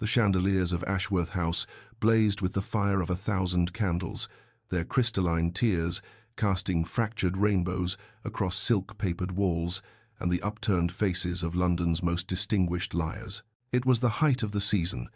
The chandeliers of Ashworth House blazed with the fire of 1,000 candles, their crystalline tears casting fractured rainbows across silk-papered walls and the upturned faces of London's most distinguished liars. It was the height of the season,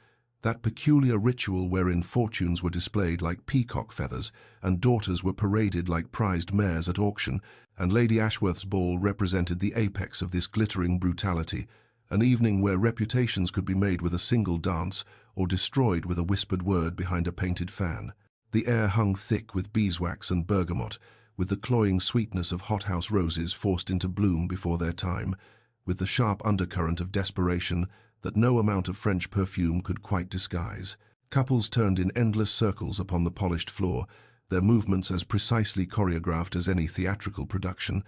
that peculiar ritual wherein fortunes were displayed like peacock feathers and daughters were paraded like prized mares at auction, and Lady Ashworth's ball represented the apex of this glittering brutality, an evening where reputations could be made with a single dance or destroyed with a whispered word behind a painted fan. The air hung thick with beeswax and bergamot, with the cloying sweetness of hothouse roses forced into bloom before their time, with the sharp undercurrent of desperation that no amount of French perfume could quite disguise. Couples turned in endless circles upon the polished floor, their movements as precisely choreographed as any theatrical production,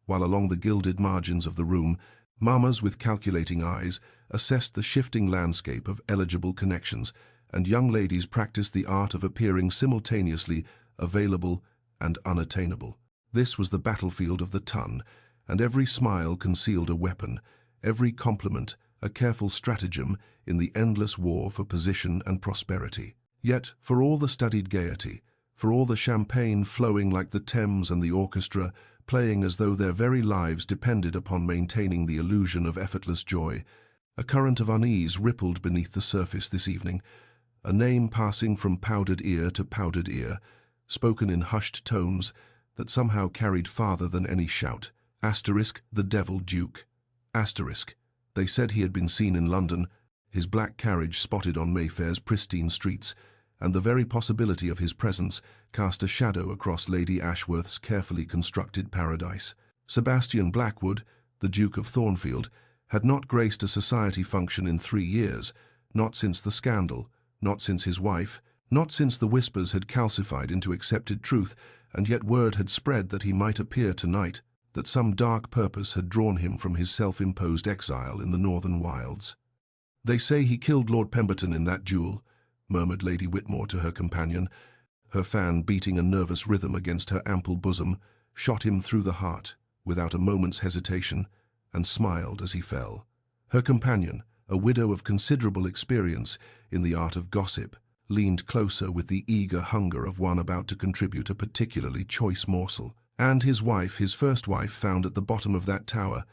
while along the gilded margins of the room, mammas with calculating eyes assessed the shifting landscape of eligible connections, and young ladies practiced the art of appearing simultaneously available and unattainable. This was the battlefield of the ton, and every smile concealed a weapon, every compliment a careful stratagem in the endless war for position and prosperity. Yet, for all the studied gaiety, for all the champagne flowing like the Thames and the orchestra playing as though their very lives depended upon maintaining the illusion of effortless joy, a current of unease rippled beneath the surface this evening, a name passing from powdered ear to powdered ear, spoken in hushed tones that somehow carried farther than any shout. Asterisk, the Devil Duke. Asterisk, they said he had been seen in London, his black carriage spotted on Mayfair's pristine streets, and the very possibility of his presence cast a shadow across Lady Ashworth's carefully constructed paradise. Sebastian Blackwood, the Duke of Thornfield, had not graced a society function in 3 years, not since the scandal, not since his wife, not since the whispers had calcified into accepted truth, and yet word had spread that he might appear tonight, that some dark purpose had drawn him from his self-imposed exile in the northern wilds. "They say he killed Lord Pemberton in that duel," murmured Lady Whitmore to her companion, her fan beating a nervous rhythm against her ample bosom, shot him through the heart, without a moment's hesitation, and smiled as he fell. Her companion, a widow of considerable experience in the art of gossip, leaned closer with the eager hunger of one about to contribute a particularly choice morsel. "And his wife, his first wife, found at the bottom of that tower,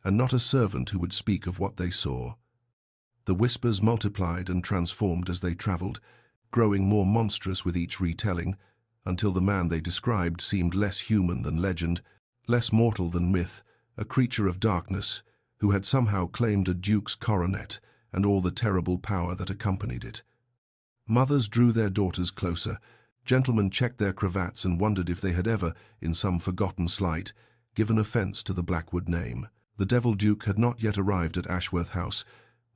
and not a servant who would speak of what they saw." The whispers multiplied and transformed as they travelled, growing more monstrous with each retelling, until the man they described seemed less human than legend, less mortal than myth, a creature of darkness, who had somehow claimed a duke's coronet and all the terrible power that accompanied it. Mothers drew their daughters closer, gentlemen checked their cravats and wondered if they had ever, in some forgotten slight, given offence to the Blackwood name. The Devil Duke had not yet arrived at Ashworth House,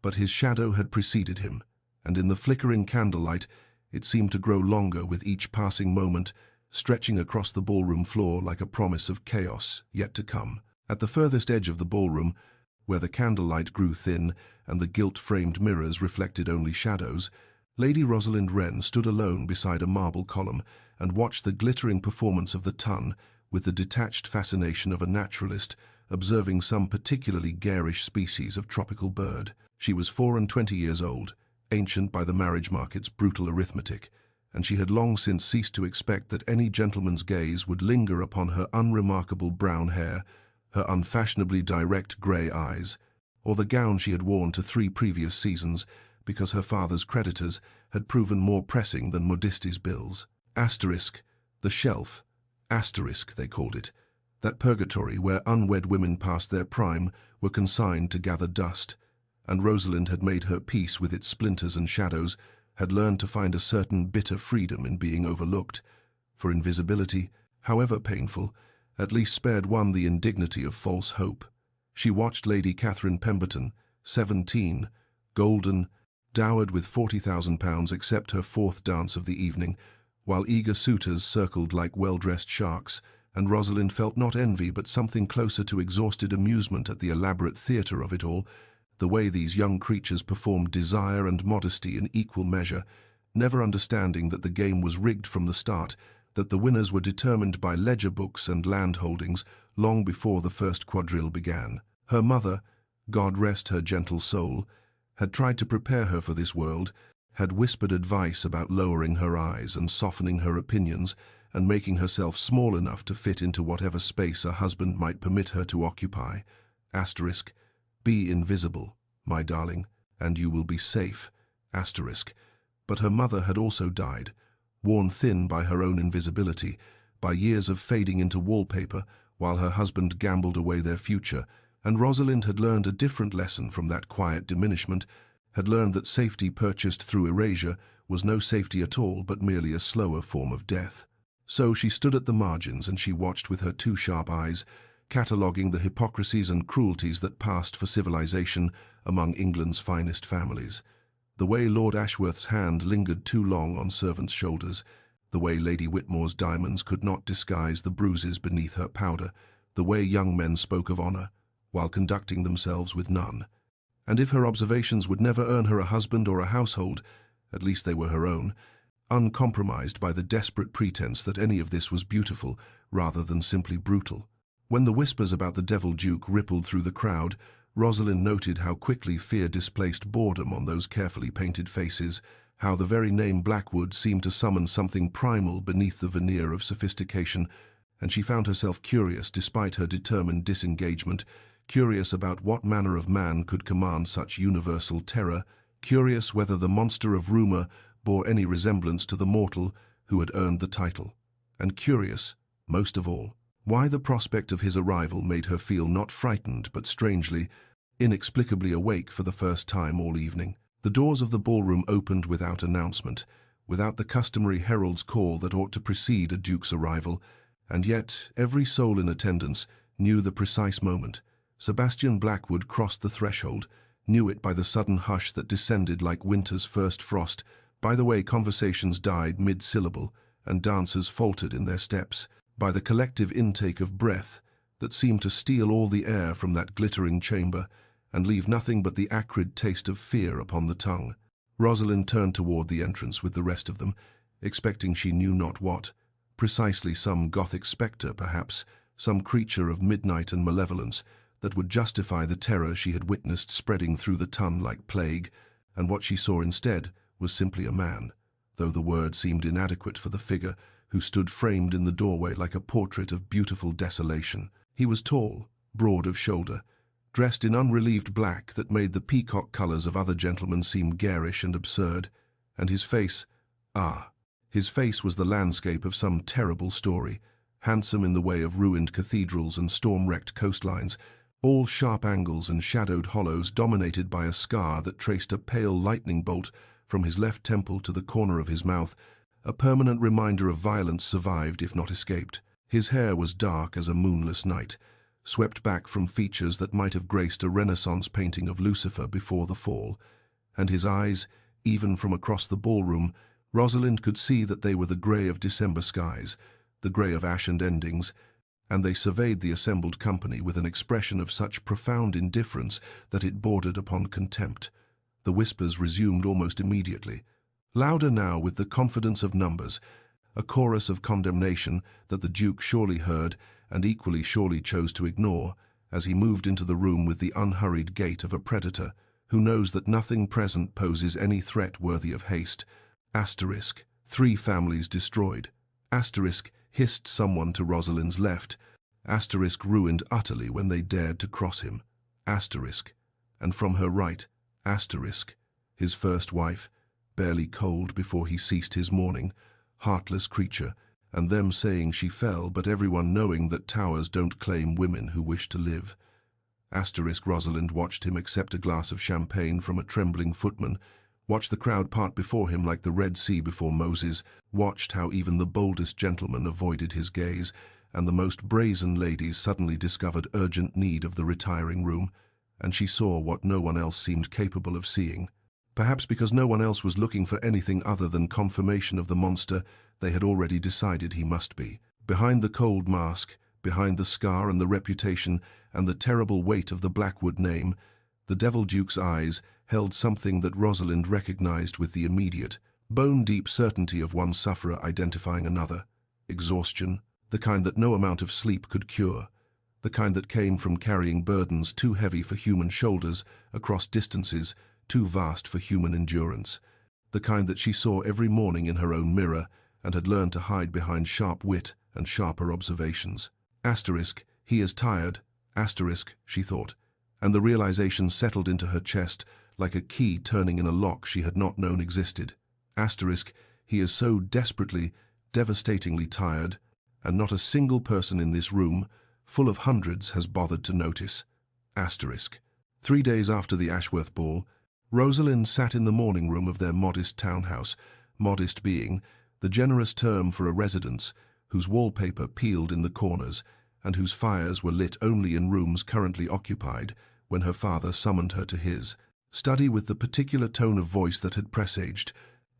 but his shadow had preceded him, and in the flickering candlelight it seemed to grow longer with each passing moment, stretching across the ballroom floor like a promise of chaos yet to come. At the furthest edge of the ballroom, where the candlelight grew thin and the gilt-framed mirrors reflected only shadows, Lady Rosalind Wren stood alone beside a marble column and watched the glittering performance of the ton with the detached fascination of a naturalist observing some particularly garish species of tropical bird. She was 24 years old, ancient by the marriage market's brutal arithmetic, and she had long since ceased to expect that any gentleman's gaze would linger upon her unremarkable brown hair, her unfashionably direct grey eyes, or the gown she had worn to 3 previous seasons, because her father's creditors had proven more pressing than Modesti's bills. Asterisk, the shelf, asterisk they called it, that purgatory where unwed women past their prime were consigned to gather dust, and Rosalind had made her peace with its splinters and shadows, had learned to find a certain bitter freedom in being overlooked, for invisibility, however painful, at least spared one the indignity of false hope. She watched Lady Catherine Pemberton, 17, golden, dowered with £40,000 except her 4th dance of the evening, while eager suitors circled like well-dressed sharks, and Rosalind felt not envy but something closer to exhausted amusement at the elaborate theatre of it all, the way these young creatures performed desire and modesty in equal measure, never understanding that the game was rigged from the start, that the winners were determined by ledger books and land holdings long before the first quadrille began. Her mother, God rest her gentle soul, had tried to prepare her for this world, had whispered advice about lowering her eyes and softening her opinions and making herself small enough to fit into whatever space a husband might permit her to occupy. Asterisk, be invisible, my darling, and you will be safe. Asterisk. But her mother had also died, worn thin by her own invisibility, by years of fading into wallpaper, while her husband gambled away their future, and Rosalind had learned a different lesson from that quiet diminishment, had learned that safety purchased through erasure was no safety at all but merely a slower form of death. So she stood at the margins and she watched with her two sharp eyes, cataloguing the hypocrisies and cruelties that passed for civilization among England's finest families. The way Lord Ashworth's hand lingered too long on servants' shoulders, the way Lady Whitmore's diamonds could not disguise the bruises beneath her powder, the way young men spoke of honor, while conducting themselves with none. And if her observations would never earn her a husband or a household, at least they were her own, uncompromised by the desperate pretense that any of this was beautiful rather than simply brutal. When the whispers about the Devil Duke rippled through the crowd, Rosalind noted how quickly fear displaced boredom on those carefully painted faces, how the very name Blackwood seemed to summon something primal beneath the veneer of sophistication, and she found herself curious despite her determined disengagement, curious about what manner of man could command such universal terror, curious whether the monster of rumor bore any resemblance to the mortal who had earned the title, and curious, most of all, why the prospect of his arrival made her feel not frightened but strangely, inexplicably awake for the first time all evening. The doors of the ballroom opened without announcement, without the customary herald's call that ought to precede a duke's arrival, and yet every soul in attendance knew the precise moment. Sebastian Blackwood crossed the threshold, knew it by the sudden hush that descended like winter's first frost, by the way conversations died mid-syllable and dancers faltered in their steps, by the collective intake of breath that seemed to steal all the air from that glittering chamber and leave nothing but the acrid taste of fear upon the tongue. Rosalind turned toward the entrance with the rest of them, expecting she knew not what, precisely some Gothic spectre, perhaps, some creature of midnight and malevolence that would justify the terror she had witnessed spreading through the ton like plague, and what she saw instead was simply a man, though the word seemed inadequate for the figure who stood framed in the doorway like a portrait of beautiful desolation. He was tall, broad of shoulder, dressed in unrelieved black that made the peacock colors of other gentlemen seem garish and absurd, and his face, his face was the landscape of some terrible story, handsome in the way of ruined cathedrals and storm-wrecked coastlines, all sharp angles and shadowed hollows dominated by a scar that traced a pale lightning bolt from his left temple to the corner of his mouth, a permanent reminder of violence survived if not escaped. His hair was dark as a moonless night, swept back from features that might have graced a Renaissance painting of Lucifer before the fall, and his eyes, even from across the ballroom, Rosalind could see that they were the grey of December skies, the grey of ashen endings, and they surveyed the assembled company with an expression of such profound indifference that it bordered upon contempt. The whispers resumed almost immediately, louder now with the confidence of numbers, a chorus of condemnation that the Duke surely heard and equally surely chose to ignore as he moved into the room with the unhurried gait of a predator who knows that nothing present poses any threat worthy of haste. Asterisk, 3 families destroyed. Asterisk, hissed someone to Rosalind's left. Asterisk, ruined utterly when they dared to cross him. Asterisk, and from her right, asterisk, his first wife, barely cold before he ceased his mourning, heartless creature, and them saying she fell, but everyone knowing that towers don't claim women who wish to live. Asterisk, Rosalind watched him accept a glass of champagne from a trembling footman, watched the crowd part before him like the Red Sea before Moses, watched how even the boldest gentlemen avoided his gaze, and the most brazen ladies suddenly discovered urgent need of the retiring room, and she saw what no one else seemed capable of seeing. Perhaps because no one else was looking for anything other than confirmation of the monster they had already decided he must be. Behind the cold mask, behind the scar and the reputation and the terrible weight of the Blackwood name, the Devil Duke's eyes held something that Rosalind recognized with the immediate, bone-deep certainty of one sufferer identifying another. Exhaustion, the kind that no amount of sleep could cure, the kind that came from carrying burdens too heavy for human shoulders across distances too vast for human endurance, the kind that she saw every morning in her own mirror and had learned to hide behind sharp wit and sharper observations. Asterisk, he is tired, asterisk, she thought, and the realization settled into her chest like a key turning in a lock she had not known existed. Asterisk, he is so desperately, devastatingly tired, and not a single person in this room, full of hundreds, has bothered to notice. Asterisk. 3 days after the Ashworth ball, Rosalind sat in the morning room of their modest townhouse, modest being the generous term for a residence whose wallpaper peeled in the corners and whose fires were lit only in rooms currently occupied when her father summoned her to his study with the particular tone of voice that had presaged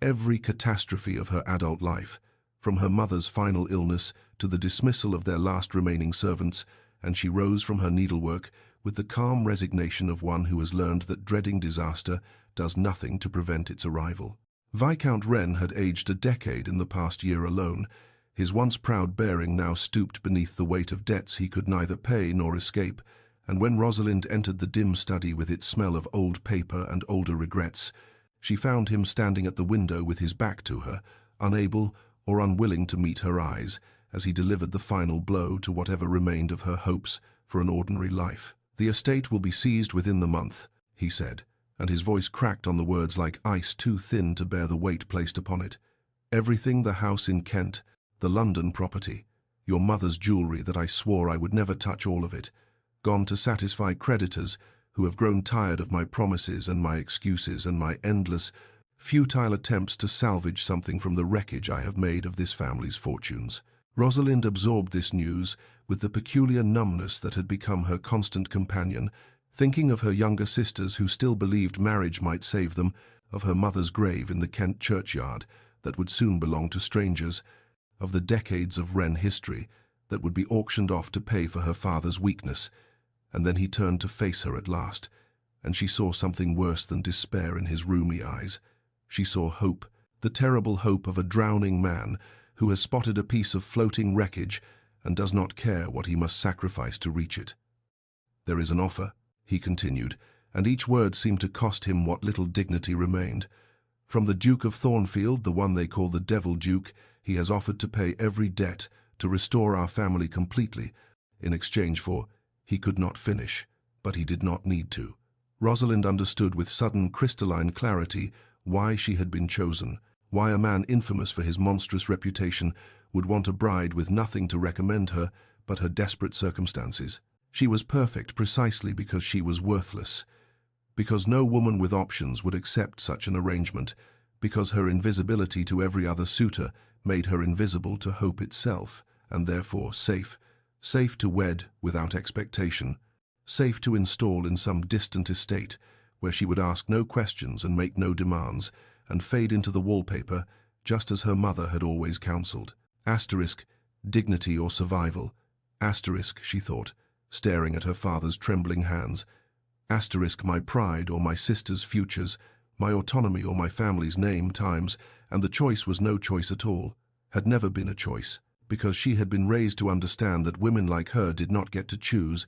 every catastrophe of her adult life, from her mother's final illness to the dismissal of their last remaining servants, and she rose from her needlework with the calm resignation of one who has learned that dreading disaster does nothing to prevent its arrival. Viscount Wren had aged a decade in the past year alone. His once proud bearing now stooped beneath the weight of debts he could neither pay nor escape, and when Rosalind entered the dim study with its smell of old paper and older regrets, she found him standing at the window with his back to her, unable or unwilling to meet her eyes, as he delivered the final blow to whatever remained of her hopes for an ordinary life. "The estate will be seized within the month," he said, and his voice cracked on the words like ice too thin to bear the weight placed upon it. "Everything, the house in Kent, the London property, your mother's jewellery that I swore I would never touch, all of it, gone to satisfy creditors who have grown tired of my promises and my excuses and my endless, futile attempts to salvage something from the wreckage I have made of this family's fortunes." Rosalind absorbed this news with the peculiar numbness that had become her constant companion, thinking of her younger sisters who still believed marriage might save them, of her mother's grave in the Kent churchyard that would soon belong to strangers, of the decades of Wren history that would be auctioned off to pay for her father's weakness. And then he turned to face her at last, and she saw something worse than despair in his rheumy eyes. She saw hope, the terrible hope of a drowning man who has spotted a piece of floating wreckage and does not care what he must sacrifice to reach it. "There is an offer," he continued, and each word seemed to cost him what little dignity remained. "From the Duke of Thornfield, the one they call the Devil Duke, he has offered to pay every debt, to restore our family completely, in exchange for—" He could not finish, but he did not need to. Rosalind understood with sudden crystalline clarity why she had been chosen, why a man infamous for his monstrous reputation would want a bride with nothing to recommend her but her desperate circumstances. She was perfect precisely because she was worthless, because no woman with options would accept such an arrangement, because her invisibility to every other suitor made her invisible to hope itself, and therefore safe to wed without expectation, safe to install in some distant estate where she would ask no questions and make no demands, and fade into the wallpaper just as her mother had always counseled. Asterisk, dignity or survival. Asterisk, she thought, staring at her father's trembling hands. Asterisk, my pride or my sister's futures, my autonomy or my family's name, times, and the choice was no choice at all, had never been a choice, because she had been raised to understand that women like her did not get to choose,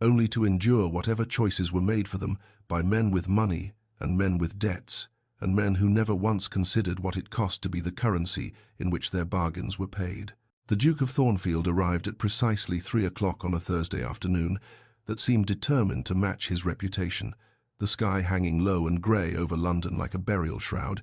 only to endure whatever choices were made for them by men with money and men with debts, and men who never once considered what it cost to be the currency in which their bargains were paid. The Duke of Thornfield arrived at precisely 3 o'clock on a Thursday afternoon that seemed determined to match his reputation, the sky hanging low and grey over London like a burial shroud,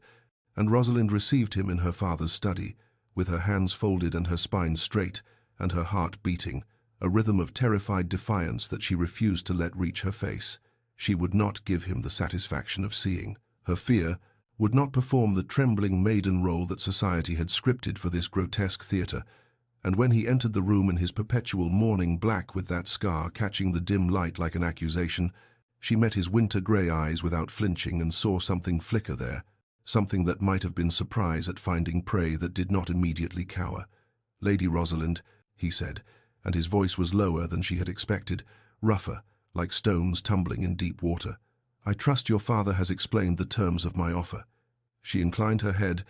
and Rosalind received him in her father's study, with her hands folded and her spine straight, and her heart beating, a rhythm of terrified defiance that she refused to let reach her face. She would not give him the satisfaction of seeing. Her fear would not perform the trembling maiden role that society had scripted for this grotesque theatre, and when he entered the room in his perpetual mourning black with that scar catching the dim light like an accusation, she met his winter-grey eyes without flinching and saw something flicker there, something that might have been surprise at finding prey that did not immediately cower. "Lady Rosalind," he said, and his voice was lower than she had expected, rougher, like stones tumbling in deep water. "I trust your father has explained the terms of my offer." She inclined her head,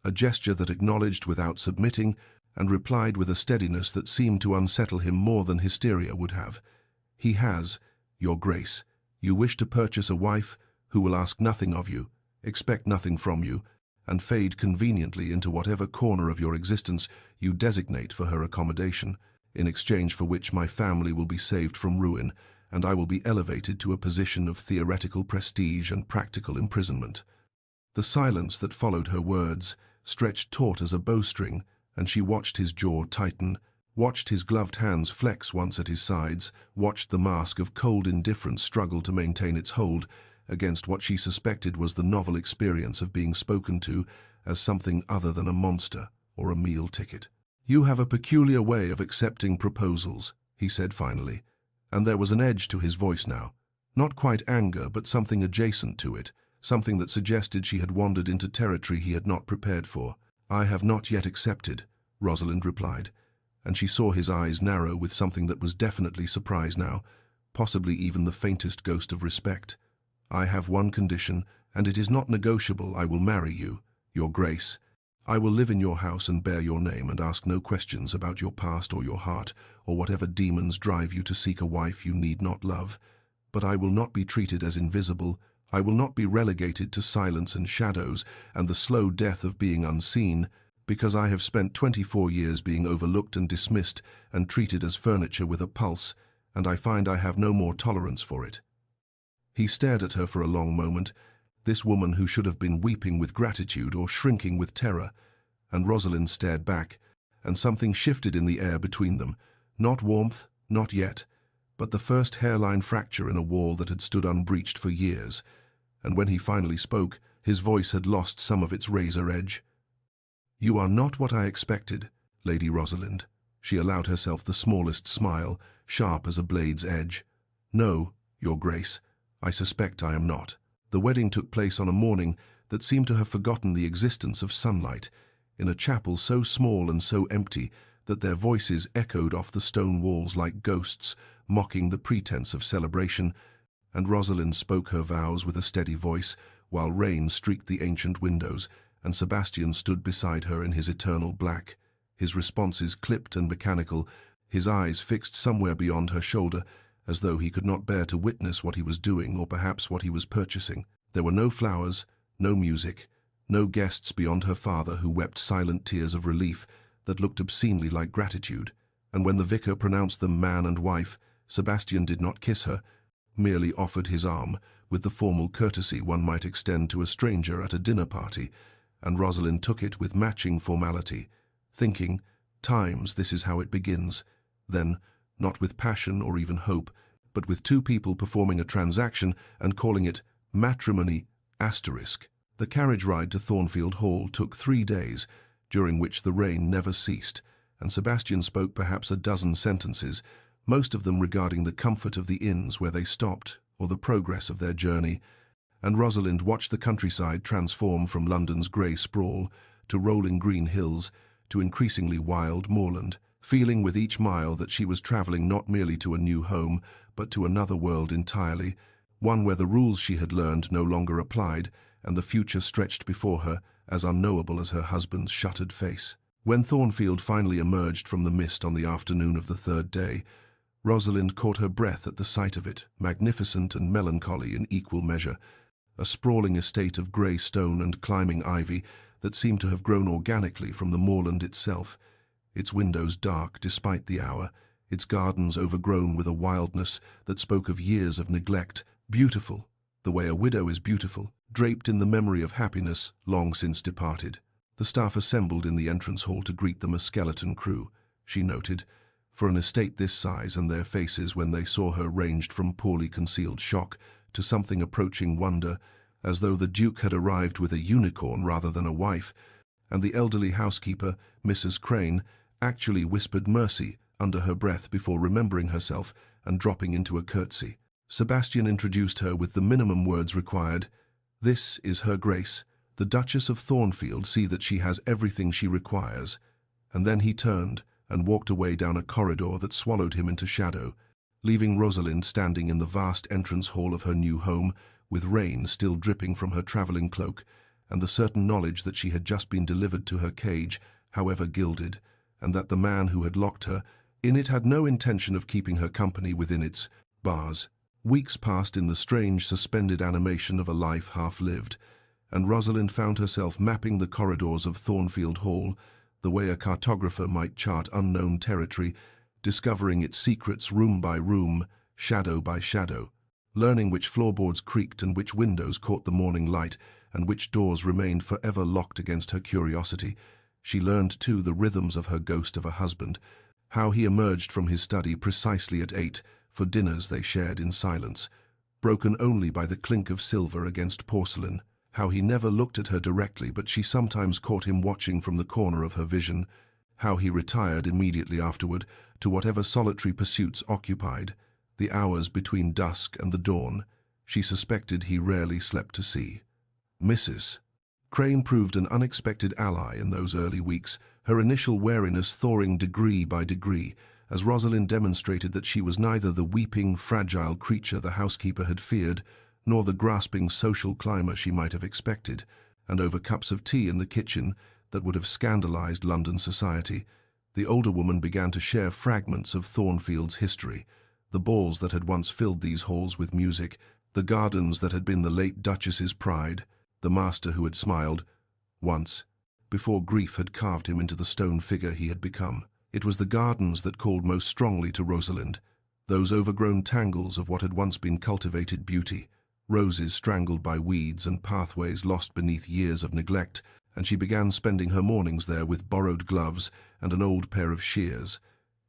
a gesture that acknowledged without submitting, and replied with a steadiness that seemed to unsettle him more than hysteria would have. "He has, Your Grace. You wish to purchase a wife who will ask nothing of you, expect nothing from you, and fade conveniently into whatever corner of your existence you designate for her accommodation, in exchange for which my family will be saved from ruin, and I will be elevated to a position of theoretical prestige and practical imprisonment." The silence that followed her words stretched taut as a bowstring, and she watched his jaw tighten, watched his gloved hands flex once at his sides, watched the mask of cold indifference struggle to maintain its hold against what she suspected was the novel experience of being spoken to as something other than a monster or a meal ticket. "You have a peculiar way of accepting proposals," he said finally, and there was an edge to his voice now. Not quite anger, but something adjacent to it, something that suggested she had wandered into territory he had not prepared for. "I have not yet accepted," Rosalind replied, and she saw his eyes narrow with something that was definitely surprise now, possibly even the faintest ghost of respect. "I have one condition, and it is not negotiable. I will marry you, Your Grace. I will live in your house and bear your name and ask no questions about your past or your heart or whatever demons drive you to seek a wife you need not love. But I will not be treated as invisible. I will not be relegated to silence and shadows and the slow death of being unseen, because I have spent 24 years being overlooked and dismissed and treated as furniture with a pulse, and I find I have no more tolerance for it." He stared at her for a long moment, this woman who should have been weeping with gratitude or shrinking with terror, and Rosalind stared back, and something shifted in the air between them. Not warmth, not yet, but the first hairline fracture in a wall that had stood unbreached for years, and when he finally spoke, his voice had lost some of its razor edge. "You are not what I expected, Lady Rosalind." She allowed herself the smallest smile, sharp as a blade's edge. "No, Your Grace, I suspect I am not." The wedding took place on a morning that seemed to have forgotten the existence of sunlight, in a chapel so small and so empty that their voices echoed off the stone walls like ghosts, mocking the pretense of celebration, and Rosalind spoke her vows with a steady voice, while rain streaked the ancient windows, and Sebastian stood beside her in his eternal black, his responses clipped and mechanical, his eyes fixed somewhere beyond her shoulder, as though he could not bear to witness what he was doing or perhaps what he was purchasing. There were no flowers, no music, no guests beyond her father who wept silent tears of relief that looked obscenely like gratitude, and when the vicar pronounced them man and wife, Sebastian did not kiss her, merely offered his arm with the formal courtesy one might extend to a stranger at a dinner party, and Rosalind took it with matching formality, thinking, "Times, this is how it begins." Then, not with passion or even hope, but with two people performing a transaction and calling it matrimony asterisk. The carriage ride to Thornfield Hall took 3 days, during which the rain never ceased, and Sebastian spoke perhaps a dozen sentences, most of them regarding the comfort of the inns where they stopped or the progress of their journey, and Rosalind watched the countryside transform from London's grey sprawl to rolling green hills to increasingly wild moorland, feeling with each mile that she was travelling not merely to a new home, but to another world entirely, one where the rules she had learned no longer applied, and the future stretched before her, as unknowable as her husband's shuttered face. When Thornfield finally emerged from the mist on the afternoon of the 3rd day, Rosalind caught her breath at the sight of it, magnificent and melancholy in equal measure, a sprawling estate of grey stone and climbing ivy that seemed to have grown organically from the moorland itself, its windows dark despite the hour, its gardens overgrown with a wildness that spoke of years of neglect, beautiful, the way a widow is beautiful, draped in the memory of happiness long since departed. The staff assembled in the entrance hall to greet them, a skeleton crew, she noted, for an estate this size, and their faces when they saw her ranged from poorly concealed shock to something approaching wonder, as though the Duke had arrived with a unicorn rather than a wife, and the elderly housekeeper, Mrs. Crane, actually whispered mercy under her breath before remembering herself and dropping into a curtsy. Sebastian introduced her with the minimum words required. "This is Her Grace, the Duchess of Thornfield. See that she has everything she requires." And then he turned and walked away down a corridor that swallowed him into shadow, leaving Rosalind standing in the vast entrance hall of her new home, with rain still dripping from her travelling cloak, and the certain knowledge that she had just been delivered to her cage, however gilded, and that the man who had locked her in it had no intention of keeping her company within its bars. Weeks passed in the strange, suspended animation of a life half-lived, and Rosalind found herself mapping the corridors of Thornfield Hall the way a cartographer might chart unknown territory, discovering its secrets room by room, shadow by shadow, learning which floorboards creaked and which windows caught the morning light and which doors remained forever locked against her curiosity. She learned, too, the rhythms of her ghost of a husband, how he emerged from his study precisely at 8 for dinners they shared in silence, broken only by the clink of silver against porcelain, how he never looked at her directly but she sometimes caught him watching from the corner of her vision, how he retired immediately afterward to whatever solitary pursuits occupied the hours between dusk and the dawn. She suspected he rarely slept to see. Mrs. Crane proved an unexpected ally in those early weeks, her initial wariness thawing degree by degree, as Rosalind demonstrated that she was neither the weeping, fragile creature the housekeeper had feared, nor the grasping social climber she might have expected, and over cups of tea in the kitchen that would have scandalized London society, the older woman began to share fragments of Thornfield's history, the balls that had once filled these halls with music, the gardens that had been the late Duchess's pride, the master who had smiled, once, before grief had carved him into the stone figure he had become. It was the gardens that called most strongly to Rosalind, those overgrown tangles of what had once been cultivated beauty, roses strangled by weeds and pathways lost beneath years of neglect, and she began spending her mornings there with borrowed gloves and an old pair of shears,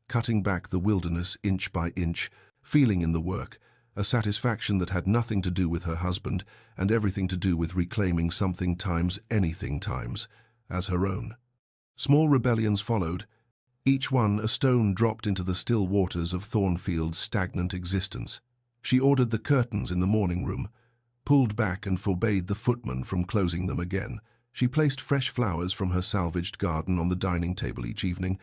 cutting back the wilderness inch by inch, feeling in the work a satisfaction that had nothing to do with her husband and everything to do with reclaiming something times anything times as her own. Small rebellions followed, each one a stone dropped into the still waters of Thornfield's stagnant existence. She ordered the curtains in the morning room, pulled back and forbade the footman from closing them again. She placed fresh flowers from her salvaged garden on the dining table each evening.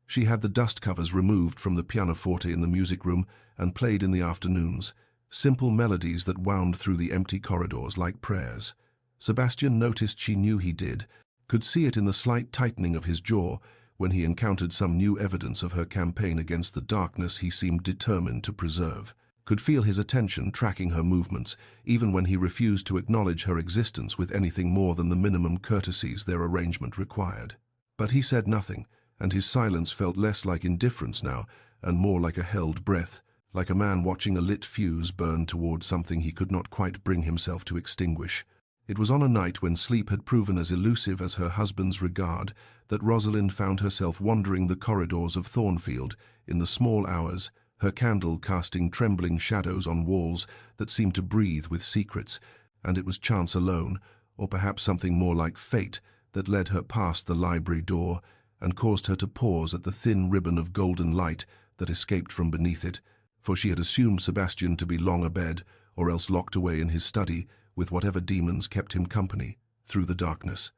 She had the dust covers removed from the pianoforte in the music room and played in the afternoons, simple melodies that wound through the empty corridors like prayers. Sebastian noticed she knew he did, could see it in the slight tightening of his jaw when he encountered some new evidence of her campaign against the darkness he seemed determined to preserve, could feel his attention tracking her movements, even when he refused to acknowledge her existence with anything more than the minimum courtesies their arrangement required. But he said nothing, and his silence felt less like indifference now, and more like a held breath, like a man watching a lit fuse burn toward something he could not quite bring himself to extinguish. It was on a night when sleep had proven as elusive as her husband's regard that Rosalind found herself wandering the corridors of Thornfield in the small hours, her candle casting trembling shadows on walls that seemed to breathe with secrets, and it was chance alone, or perhaps something more like fate, that led her past the library door and caused her to pause at the thin ribbon of golden light that escaped from beneath it, for she had assumed Sebastian to be long abed, or else locked away in his study with whatever demons kept him company through the darkness.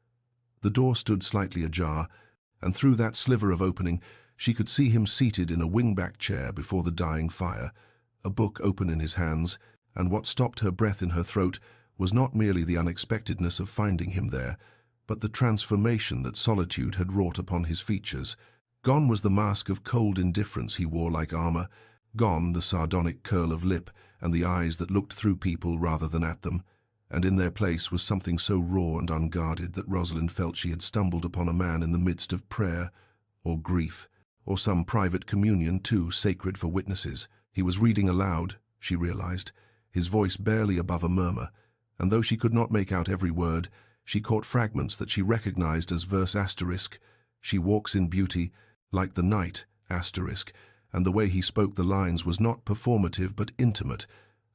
The door stood slightly ajar, and through that sliver of opening she could see him seated in a wing-back chair before the dying fire, a book open in his hands, and what stopped her breath in her throat was not merely the unexpectedness of finding him there, but the transformation that solitude had wrought upon his features. Gone was the mask of cold indifference he wore like armor, gone the sardonic curl of lip and the eyes that looked through people rather than at them, and in their place was something so raw and unguarded that Rosalind felt she had stumbled upon a man in the midst of prayer, or grief, or some private communion too sacred for witnesses. He was reading aloud, she realized, his voice barely above a murmur, and though she could not make out every word, she caught fragments that she recognized as verse asterisk, "She walks in beauty, like the night, asterisk," and the way he spoke the lines was not performative but intimate,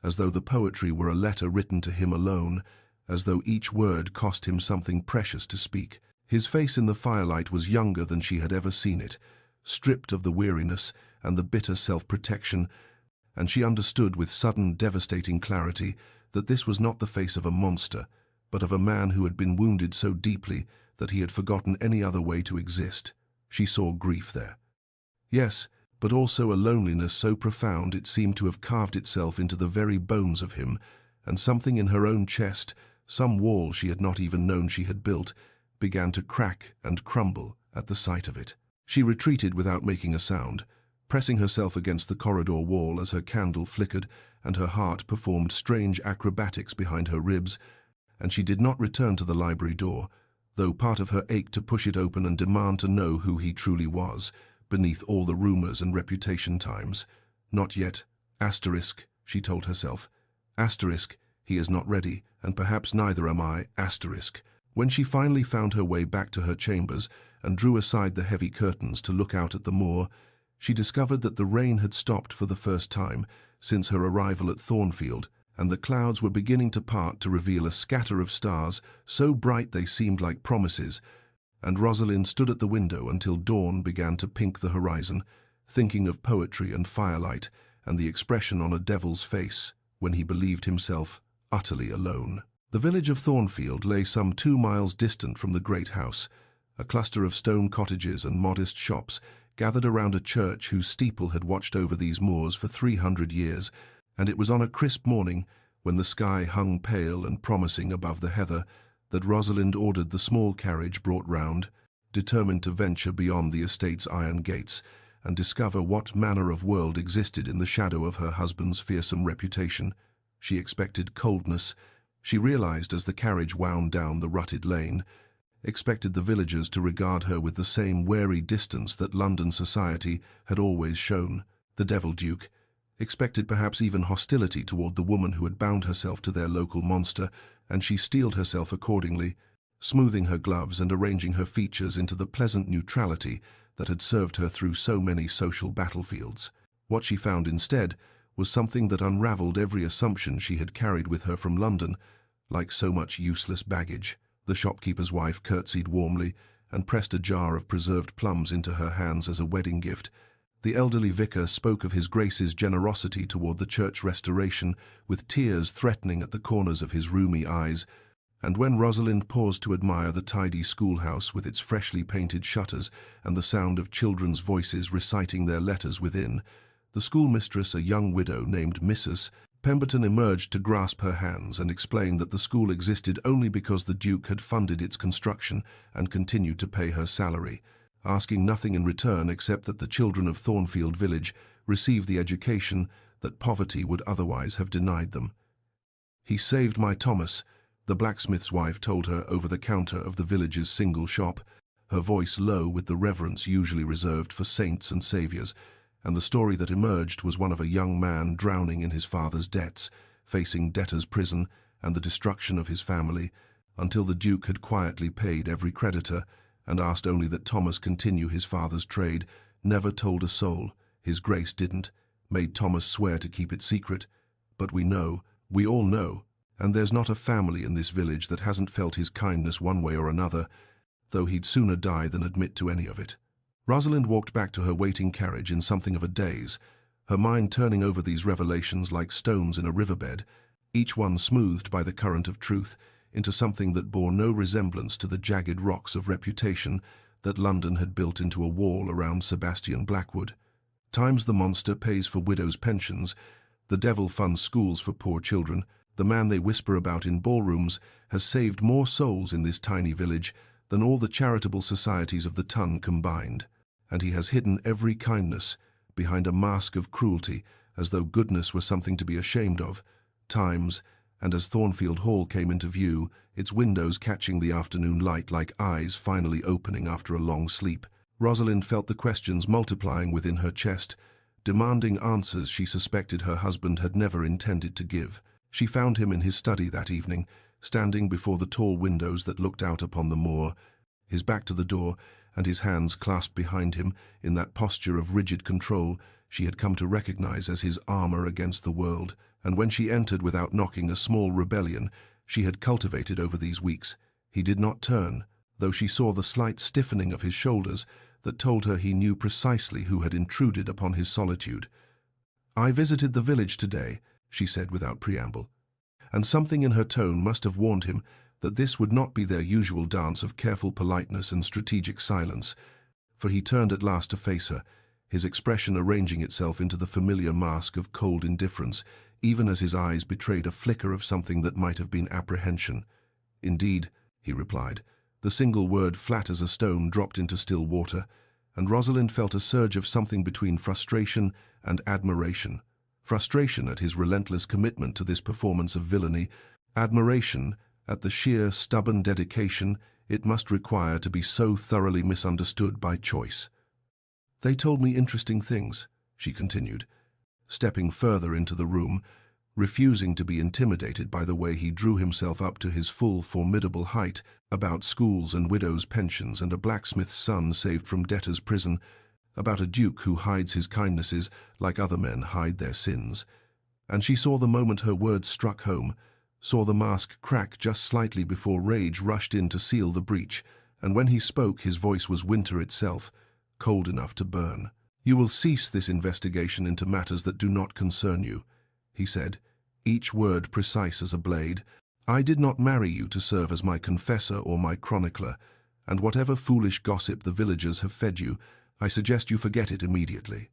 as though the poetry were a letter written to him alone, as though each word cost him something precious to speak. His face in the firelight was younger than she had ever seen it, stripped of the weariness and the bitter self-protection, and she understood with sudden, devastating clarity that this was not the face of a monster, but of a man who had been wounded so deeply that he had forgotten any other way to exist. She saw grief there. Yes, but also a loneliness so profound it seemed to have carved itself into the very bones of him, and something in her own chest, some wall she had not even known she had built, began to crack and crumble at the sight of it. She retreated without making a sound, pressing herself against the corridor wall as her candle flickered, and her heart performed strange acrobatics behind her ribs, and she did not return to the library door, though part of her ached to push it open and demand to know who he truly was, beneath all the rumors and reputation times. Not yet, asterisk, she told herself. Asterisk, he is not ready, and perhaps neither am I, asterisk. When she finally found her way back to her chambers and drew aside the heavy curtains to look out at the moor, she discovered that the rain had stopped for the first time since her arrival at Thornfield, and the clouds were beginning to part to reveal a scatter of stars so bright they seemed like promises, and Rosalind stood at the window until dawn began to pink the horizon, thinking of poetry and firelight and the expression on a devil's face when he believed himself utterly alone. The village of Thornfield lay some 2 miles distant from the great house, a cluster of stone cottages and modest shops gathered around a church whose steeple had watched over these moors for 300 years, and it was on a crisp morning, when the sky hung pale and promising above the heather, that Rosalind ordered the small carriage brought round, determined to venture beyond the estate's iron gates and discover what manner of world existed in the shadow of her husband's fearsome reputation. She expected coldness, she realized as the carriage wound down the rutted lane, expected the villagers to regard her with the same wary distance that London society had always shown. The Devil Duke expected perhaps even hostility toward the woman who had bound herself to their local monster, and she steeled herself accordingly, smoothing her gloves and arranging her features into the pleasant neutrality that had served her through so many social battlefields. What she found instead was something that unraveled every assumption she had carried with her from London, like so much useless baggage. The shopkeeper's wife curtsied warmly and pressed a jar of preserved plums into her hands as a wedding gift. The elderly vicar spoke of his Grace's generosity toward the church restoration, with tears threatening at the corners of his rheumy eyes, and when Rosalind paused to admire the tidy schoolhouse with its freshly painted shutters and the sound of children's voices reciting their letters within, the schoolmistress, a young widow named Mrs. Pemberton, emerged to grasp her hands and explain that the school existed only because the Duke had funded its construction and continued to pay her salary, asking nothing in return except that the children of Thornfield Village receive the education that poverty would otherwise have denied them. "He saved my Thomas," the blacksmith's wife told her over the counter of the village's single shop, her voice low with the reverence usually reserved for saints and saviors, and the story that emerged was one of a young man drowning in his father's debts, facing debtor's prison and the destruction of his family, until the Duke had quietly paid every creditor and asked only that Thomas continue his father's trade, never told a soul. His Grace didn't, made Thomas swear to keep it secret. But we all know, and there's not a family in this village that hasn't felt his kindness one way or another, though he'd sooner die than admit to any of it. Rosalind walked back to her waiting carriage in something of a daze, her mind turning over these revelations like stones in a riverbed, each one smoothed by the current of truth, into something that bore no resemblance to the jagged rocks of reputation that London had built into a wall around Sebastian Blackwood. Times the monster pays for widows' pensions, the devil funds schools for poor children, the man they whisper about in ballrooms has saved more souls in this tiny village than all the charitable societies of the ton combined, and he has hidden every kindness behind a mask of cruelty as though goodness were something to be ashamed of. Times, and as Thornfield Hall came into view, its windows catching the afternoon light like eyes finally opening after a long sleep, Rosalind felt the questions multiplying within her chest, demanding answers she suspected her husband had never intended to give. She found him in his study that evening, standing before the tall windows that looked out upon the moor, his back to the door and his hands clasped behind him in that posture of rigid control she had come to recognize as his armor against the world, and when she entered without knocking a small rebellion she had cultivated over these weeks, he did not turn, though she saw the slight stiffening of his shoulders that told her he knew precisely who had intruded upon his solitude. "I visited the village today," she said without preamble, and something in her tone must have warned him that this would not be their usual dance of careful politeness and strategic silence, for he turned at last to face her, his expression arranging itself into the familiar mask of cold indifference, even as his eyes betrayed a flicker of something that might have been apprehension. "Indeed," he replied, the single word flat as a stone dropped into still water, and Rosalind felt a surge of something between frustration and admiration. frustration at his relentless commitment to this performance of villainy, admiration at the sheer stubborn dedication it must require to be so thoroughly misunderstood by choice. "They told me interesting things," she continued, stepping further into the room, refusing to be intimidated by the way he drew himself up to his full, formidable height, about schools and widows' pensions and a blacksmith's son saved from debtor's prison, about a duke who hides his kindnesses like other men hide their sins. And she saw the moment her words struck home, saw the mask crack just slightly before rage rushed in to seal the breach, and when he spoke his voice was winter itself, cold enough to burn. "You will cease this investigation into matters that do not concern you," he said, each word precise as a blade. "I did not marry you to serve as my confessor or my chronicler, and whatever foolish gossip the villagers have fed you, I suggest you forget it immediately."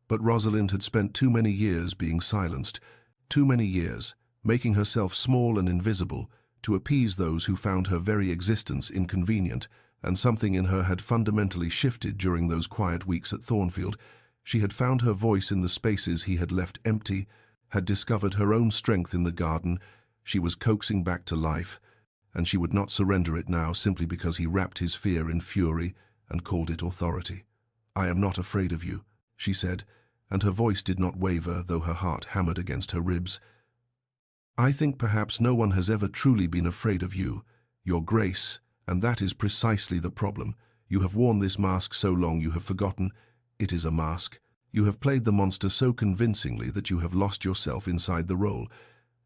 But Rosalind had spent too many years being silenced, too many years, making herself small and invisible, to appease those who found her very existence inconvenient, and something in her had fundamentally shifted during those quiet weeks at Thornfield. She had found her voice in the spaces he had left empty, had discovered her own strength in the garden. She was coaxing back to life, and she would not surrender it now simply because he wrapped his fear in fury and called it authority. "I am not afraid of you," she said, and her voice did not waver, though her heart hammered against her ribs. "I think perhaps no one has ever truly been afraid of you, your grace, and that is precisely the problem. You have worn this mask so long you have forgotten it is a mask. You have played the monster so convincingly that you have lost yourself inside the role,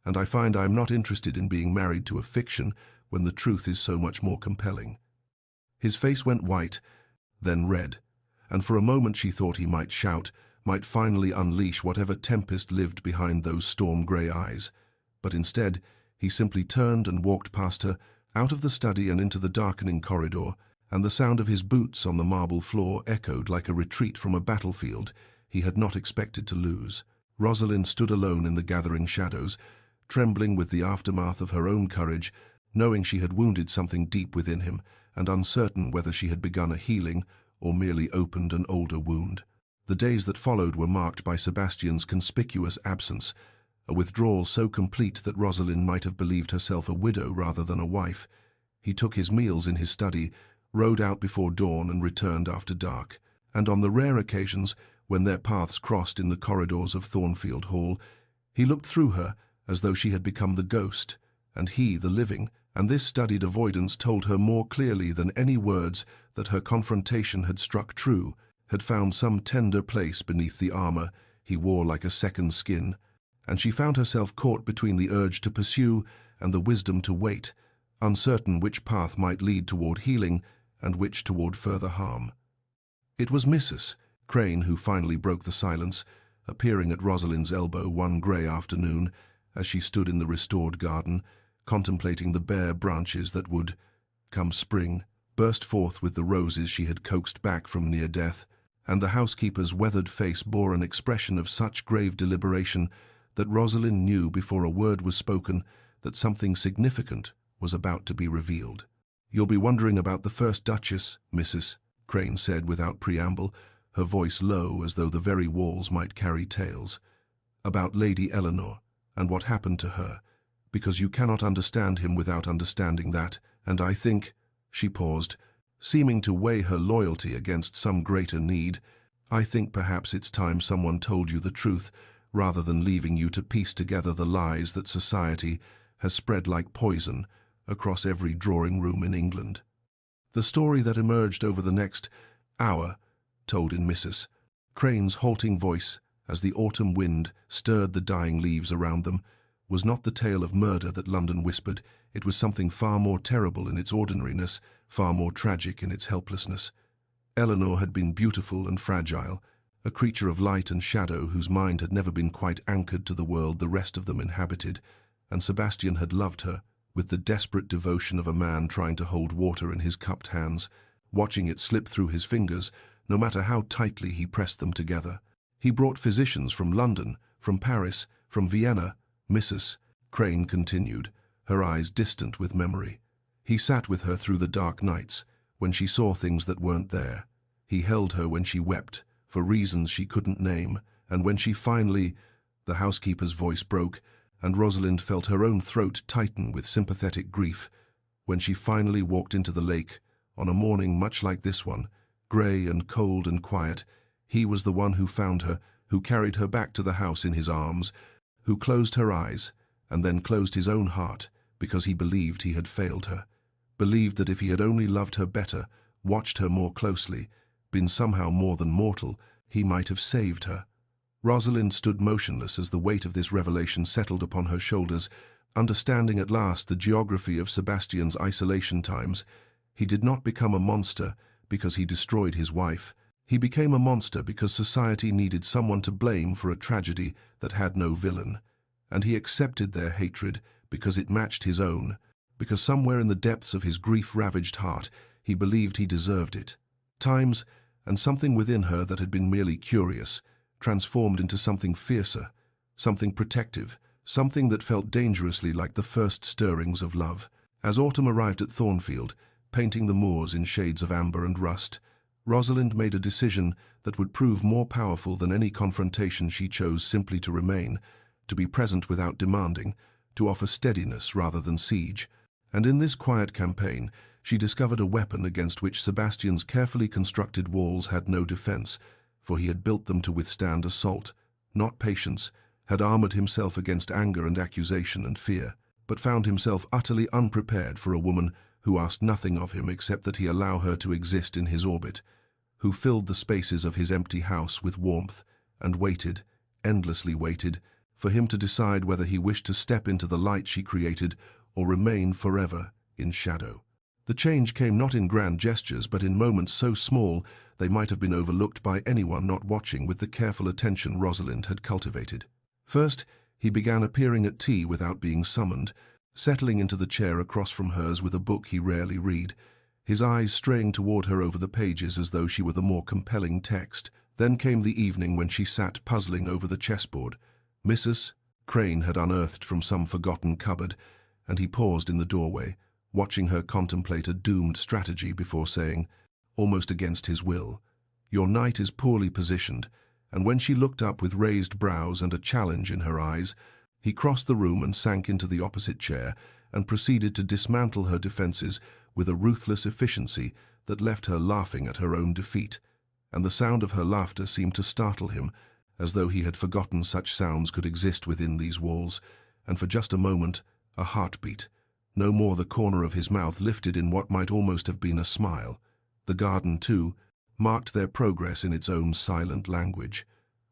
and I find I am not interested in being married to a fiction when the truth is so much more compelling." His face went white, then red, and for a moment she thought he might shout, might finally unleash whatever tempest lived behind those storm-grey eyes. But instead, he simply turned and walked past her, out of the study and into the darkening corridor, and the sound of his boots on the marble floor echoed like a retreat from a battlefield he had not expected to lose. Rosalind stood alone in the gathering shadows, trembling with the aftermath of her own courage, knowing she had wounded something deep within him, and uncertain whether she had begun a healing or merely opened an older wound. The days that followed were marked by Sebastian's conspicuous absence, a withdrawal so complete that Rosalind might have believed herself a widow rather than a wife. He took his meals in his study, rode out before dawn and returned after dark, and on the rare occasions when their paths crossed in the corridors of Thornfield Hall, he looked through her as though she had become the ghost, and he the living, and this studied avoidance told her more clearly than any words that her confrontation had struck true, had found some tender place beneath the armor he wore like a second skin, and she found herself caught between the urge to pursue and the wisdom to wait, uncertain which path might lead toward healing and which toward further harm. It was Mrs. Crane who finally broke the silence, appearing at Rosalind's elbow one grey afternoon as she stood in the restored garden, contemplating the bare branches that would, come spring, burst forth with the roses she had coaxed back from near death, and the housekeeper's weathered face bore an expression of such grave deliberation that Rosalind knew before a word was spoken that something significant was about to be revealed. "You'll be wondering about the first Duchess," Mrs. Crane said without preamble, her voice low as though the very walls might carry tales. "About Lady Eleanor, and what happened to her, because you cannot understand him without understanding that, and I think," she paused, seeming to weigh her loyalty against some greater need, "I think perhaps it's time someone told you the truth, rather than leaving you to piece together the lies that society has spread like poison across every drawing-room in England." The story that emerged over the next hour, told in Mrs. Crane's halting voice as the autumn wind stirred the dying leaves around them, was not the tale of murder that London whispered. It was something far more terrible in its ordinariness, far more tragic in its helplessness. Eleanor had been beautiful and fragile, a creature of light and shadow whose mind had never been quite anchored to the world the rest of them inhabited, and Sebastian had loved her with the desperate devotion of a man trying to hold water in his cupped hands, watching it slip through his fingers, no matter how tightly he pressed them together. He brought physicians from London, from Paris, from Vienna, Mrs. Crane continued, her eyes distant with memory. He sat with her through the dark nights, when she saw things that weren't there. He held her when she wept, for reasons she couldn't name, and when she finally, The housekeeper's voice broke, and Rosalind felt her own throat tighten with sympathetic grief. When she finally walked into the lake, on a morning much like this one, grey and cold and quiet, he was the one who found her, who carried her back to the house in his arms, who closed her eyes, and then closed his own heart, because he believed he had failed her, believed that if he had only loved her better, watched her more closely, been somehow more than mortal, he might have saved her. Rosalind stood motionless as the weight of this revelation settled upon her shoulders, understanding at last the geography of Sebastian's isolation times. He did not become a monster because he destroyed his wife. He became a monster because society needed someone to blame for a tragedy that had no villain. And he accepted their hatred because it matched his own, because somewhere in the depths of his grief-ravaged heart he believed he deserved it. Times, and something within her that had been merely curious, transformed into something fiercer, something protective, something that felt dangerously like the first stirrings of love. As autumn arrived at Thornfield, painting the moors in shades of amber and rust, Rosalind made a decision that would prove more powerful than any confrontation she chose simply to remain, to be present without demanding, to offer steadiness rather than siege. And in this quiet campaign, she discovered a weapon against which Sebastian's carefully constructed walls had no defense, for he had built them to withstand assault, not patience, had armored himself against anger and accusation and fear, but found himself utterly unprepared for a woman who asked nothing of him except that he allow her to exist in his orbit, who filled the spaces of his empty house with warmth, and waited, endlessly waited, for him to decide whether he wished to step into the light she created or remain forever in shadow. The change came not in grand gestures, but in moments so small they might have been overlooked by anyone not watching with the careful attention Rosalind had cultivated. First, he began appearing at tea without being summoned, settling into the chair across from hers with a book he rarely read, his eyes straying toward her over the pages as though she were the more compelling text. Then came the evening when she sat puzzling over the chessboard. Mrs. Crane had unearthed from some forgotten cupboard, and he paused in the doorway, watching her contemplate a doomed strategy before saying, almost against his will, "Your knight is poorly positioned," and when she looked up with raised brows and a challenge in her eyes, he crossed the room and sank into the opposite chair and proceeded to dismantle her defenses with a ruthless efficiency that left her laughing at her own defeat, and the sound of her laughter seemed to startle him, as though he had forgotten such sounds could exist within these walls, and for just a moment, a heartbeat, no more the corner of his mouth lifted in what might almost have been a smile. The garden, too, marked their progress in its own silent language.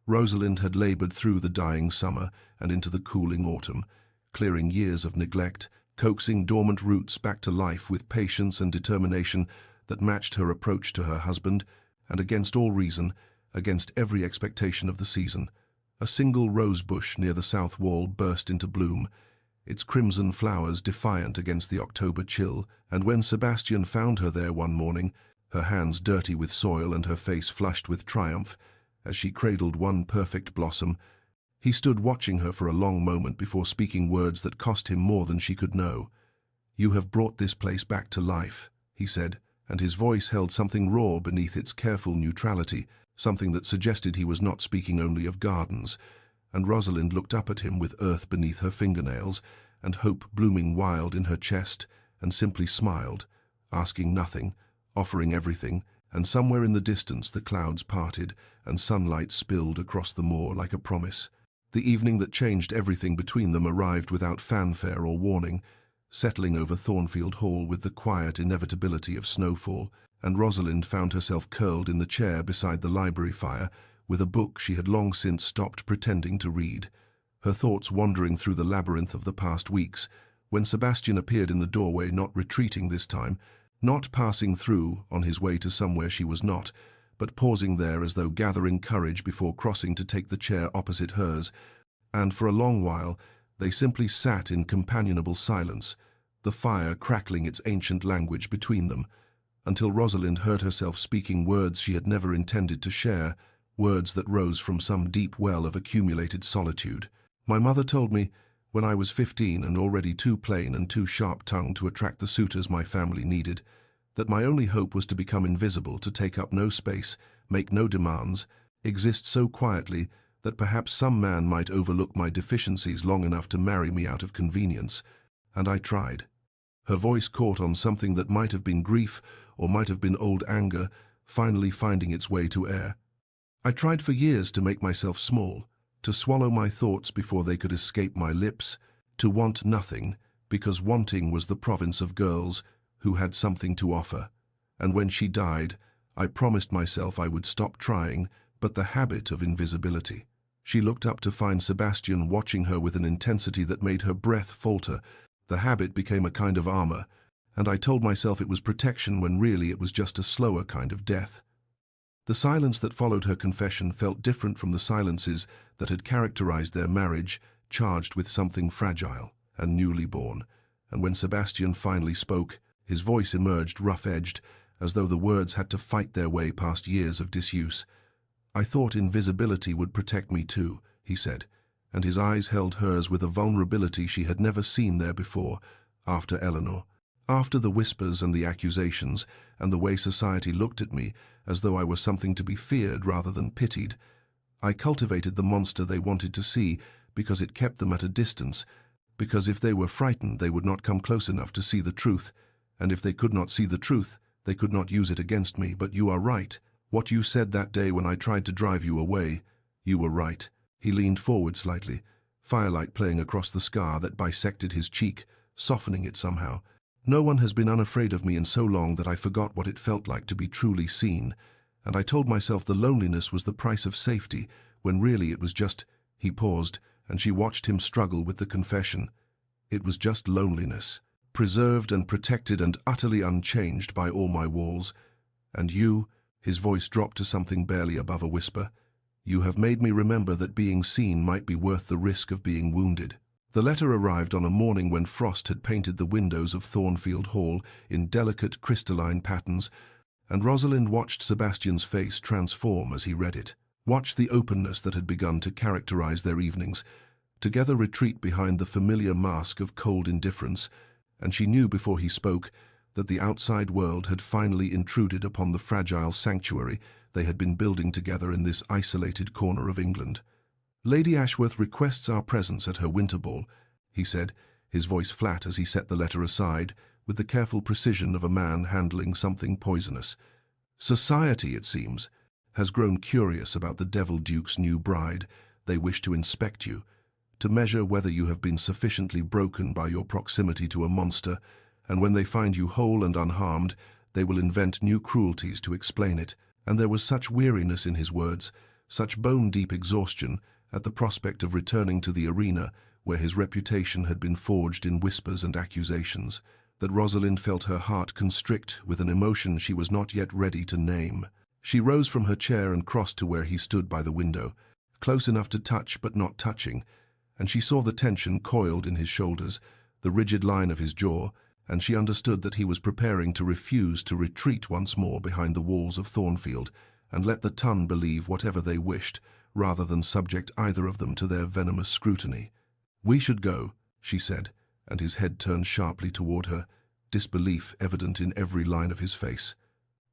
Rosalind had labored through the dying summer and into the cooling autumn, clearing years of neglect, coaxing dormant roots back to life with patience and determination that matched her approach to her husband, and against all reason, against every expectation of the season. A single rose bush near the south wall burst into bloom, its crimson flowers defiant against the October chill, and when Sebastian found her there one morning, her hands dirty with soil and her face flushed with triumph, as she cradled one perfect blossom, he stood watching her for a long moment before speaking words that cost him more than she could know. "You have brought this place back to life," he said, and his voice held something raw beneath its careful neutrality, something that suggested he was not speaking only of gardens, and Rosalind looked up at him with earth beneath her fingernails and hope blooming wild in her chest, and simply smiled, asking nothing, offering everything, and somewhere in the distance the clouds parted and sunlight spilled across the moor like a promise. The evening that changed everything between them arrived without fanfare or warning, settling over Thornfield Hall with the quiet inevitability of snowfall, and Rosalind found herself curled in the chair beside the library fire with a book she had long since stopped pretending to read, her thoughts wandering through the labyrinth of the past weeks, when Sebastian appeared in the doorway, not retreating this time, not passing through on his way to somewhere she was not, but pausing there as though gathering courage before crossing to take the chair opposite hers, and for a long while they simply sat in companionable silence, the fire crackling its ancient language between them, until Rosalind heard herself speaking words she had never intended to share, words that rose from some deep well of accumulated solitude. "My mother told me, when I was 15 and already too plain and too sharp-tongued to attract the suitors my family needed, that my only hope was to become invisible, to take up no space, make no demands, exist so quietly that perhaps some man might overlook my deficiencies long enough to marry me out of convenience, and I tried. Her voice caught on something that might have been grief or might have been old anger, finally finding its way to air. I tried for years to make myself small, to swallow my thoughts before they could escape my lips, to want nothing, because wanting was the province of girls who had something to offer. And when she died, I promised myself I would stop trying, but the habit of invisibility. She looked up to find Sebastian watching her with an intensity that made her breath falter. The habit became a kind of armor, and I told myself it was protection when really it was just a slower kind of death. The silence that followed her confession felt different from the silences that had characterized their marriage, charged with something fragile and newly born. And when Sebastian finally spoke, his voice emerged rough-edged, as though the words had to fight their way past years of disuse. "I thought invisibility would protect me too," he said, and his eyes held hers with a vulnerability she had never seen there before, after Eleanor. After the whispers and the accusations, and the way society looked at me, as though I were something to be feared rather than pitied, I cultivated the monster they wanted to see because it kept them at a distance, because if they were frightened they would not come close enough to see the truth, and if they could not see the truth, they could not use it against me. But you are right. What you said that day when I tried to drive you away, you were right. He leaned forward slightly, firelight playing across the scar that bisected his cheek, softening it somehow. No one has been unafraid of me in so long that I forgot what it felt like to be truly seen, and I told myself the loneliness was the price of safety, when really it was just— He paused, and she watched him struggle with the confession. It was just loneliness, preserved and protected and utterly unchanged by all my walls. And you— his voice dropped to something barely above a whisper— you have made me remember that being seen might be worth the risk of being wounded. The letter arrived on a morning when frost had painted the windows of Thornfield Hall in delicate crystalline patterns, and Rosalind watched Sebastian's face transform as he read it, watched the openness that had begun to characterize their evenings, together retreat behind the familiar mask of cold indifference, and she knew before he spoke that the outside world had finally intruded upon the fragile sanctuary they had been building together in this isolated corner of England. "Lady Ashworth requests our presence at her winter ball," he said, his voice flat as he set the letter aside, with the careful precision of a man handling something poisonous. "Society, it seems, has grown curious about the Devil Duke's new bride. They wish to inspect you, to measure whether you have been sufficiently broken by your proximity to a monster, and when they find you whole and unharmed, they will invent new cruelties to explain it." And there was such weariness in his words, such bone-deep exhaustion, at the prospect of returning to the arena where his reputation had been forged in whispers and accusations, that Rosalind felt her heart constrict with an emotion she was not yet ready to name. She rose from her chair and crossed to where he stood by the window, close enough to touch but not touching, and she saw the tension coiled in his shoulders, the rigid line of his jaw, and she understood that he was preparing to refuse to retreat once more behind the walls of Thornfield and let the ton believe whatever they wished, rather than subject either of them to their venomous scrutiny. "We should go," she said, and his head turned sharply toward her, disbelief evident in every line of his face.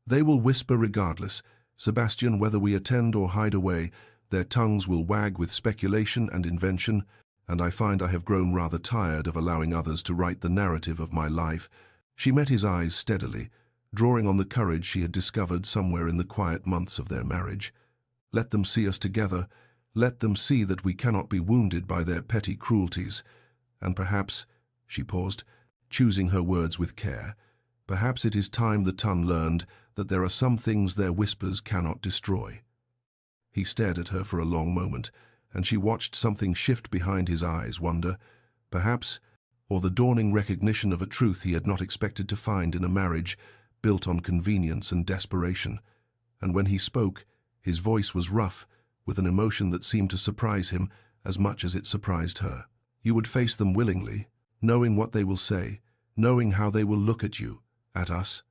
"They will whisper regardless, Sebastian, whether we attend or hide away. Their tongues will wag with speculation and invention, and I find I have grown rather tired of allowing others to write the narrative of my life." She met his eyes steadily, drawing on the courage she had discovered somewhere in the quiet months of their marriage. "Let them see us together. Let them see that we cannot be wounded by their petty cruelties. And perhaps," she paused, choosing her words with care, "perhaps it is time the ton learned that there are some things their whispers cannot destroy." He stared at her for a long moment, and she watched something shift behind his eyes, wonder, perhaps, or the dawning recognition of a truth he had not expected to find in a marriage built on convenience and desperation. And when he spoke, his voice was rough, with an emotion that seemed to surprise him as much as it surprised her. "You would face them willingly, knowing what they will say, knowing how they will look at you, at us?"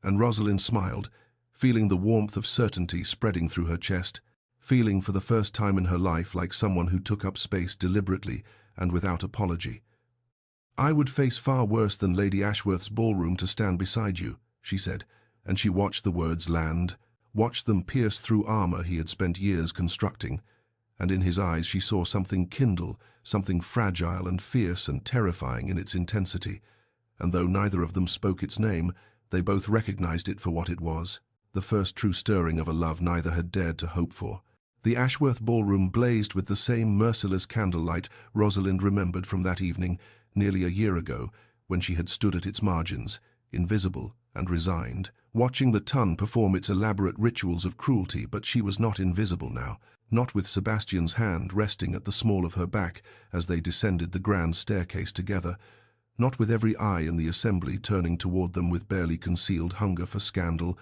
And Rosalind smiled, feeling the warmth of certainty spreading through her chest, feeling for the first time in her life like someone who took up space deliberately and without apology. "I would face far worse than Lady Ashworth's ballroom to stand beside you," she said, and she watched the words land, watched them pierce through armor he had spent years constructing. and in his eyes she saw something kindle, something fragile and fierce and terrifying in its intensity, and though neither of them spoke its name, they both recognized it for what it was, the first true stirring of a love neither had dared to hope for. The Ashworth ballroom blazed with the same merciless candlelight Rosalind remembered from that evening, nearly a year ago, when she had stood at its margins, invisible and resigned, watching the ton perform its elaborate rituals of cruelty. But she was not invisible now, not with Sebastian's hand resting at the small of her back as they descended the grand staircase together, not with every eye in the assembly turning toward them with barely concealed hunger for scandal,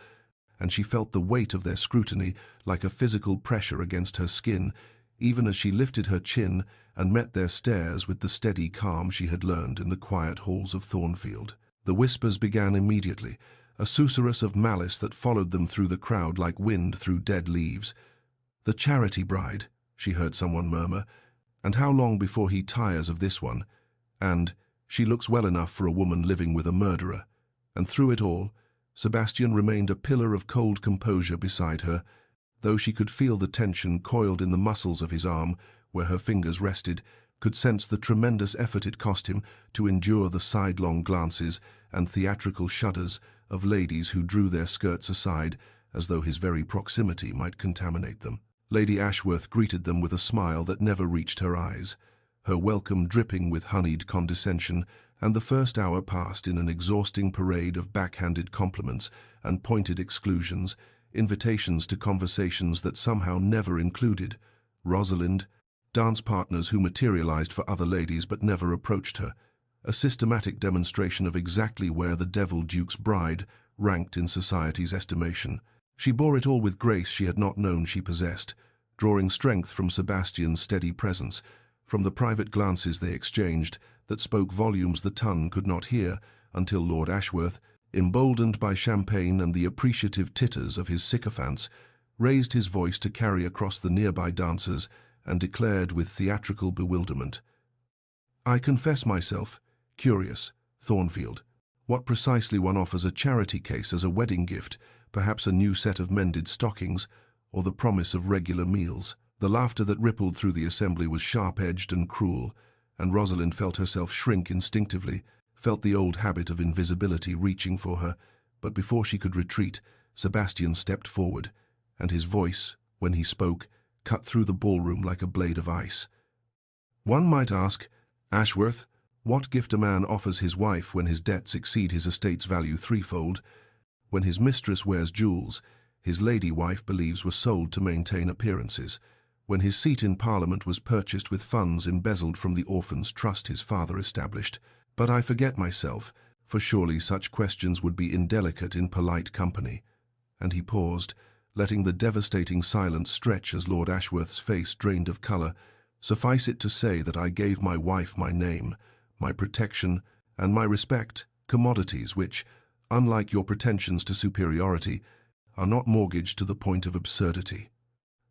and she felt the weight of their scrutiny like a physical pressure against her skin, even as she lifted her chin and met their stares with the steady calm she had learned in the quiet halls of Thornfield. The whispers began immediately, a susurrus of malice that followed them through the crowd like wind through dead leaves. "The charity bride," she heard someone murmur, "and how long before he tires of this one?" And, "She looks well enough for a woman living with a murderer." And through it all, Sebastian remained a pillar of cold composure beside her, though she could feel the tension coiled in the muscles of his arm where her fingers rested, could sense the tremendous effort it cost him to endure the sidelong glances and theatrical shudders of ladies who drew their skirts aside as though his very proximity might contaminate them. Lady Ashworth greeted them with a smile that never reached her eyes, her welcome dripping with honeyed condescension, and the first hour passed in an exhausting parade of backhanded compliments and pointed exclusions, invitations to conversations that somehow never included Rosalind, dance partners who materialized for other ladies but never approached her, a systematic demonstration of exactly where the Devil Duke's bride ranked in society's estimation. She bore it all with grace she had not known she possessed, drawing strength from Sebastian's steady presence, from the private glances they exchanged that spoke volumes the ton could not hear, until Lord Ashworth, emboldened by champagne and the appreciative titters of his sycophants, raised his voice to carry across the nearby dancers and declared with theatrical bewilderment, "I confess myself curious, Thornfield, what precisely one offers a charity case as a wedding gift, perhaps a new set of mended stockings, or the promise of regular meals." The laughter that rippled through the assembly was sharp-edged and cruel, and Rosalind felt herself shrink instinctively, felt the old habit of invisibility reaching for her. But before she could retreat, Sebastian stepped forward, and his voice, when he spoke, cut through the ballroom like a blade of ice. "One might ask, Ashworth, what gift a man offers his wife when his debts exceed his estate's value threefold, when his mistress wears jewels his lady wife believes were sold to maintain appearances, when his seat in Parliament was purchased with funds embezzled from the orphans' trust his father established. But I forget myself, for surely such questions would be indelicate in polite company." And he paused, letting the devastating silence stretch as Lord Ashworth's face drained of colour. "Suffice it to say that I gave my wife my name, my protection, and my respect, commodities which, unlike your pretensions to superiority, are not mortgaged to the point of absurdity."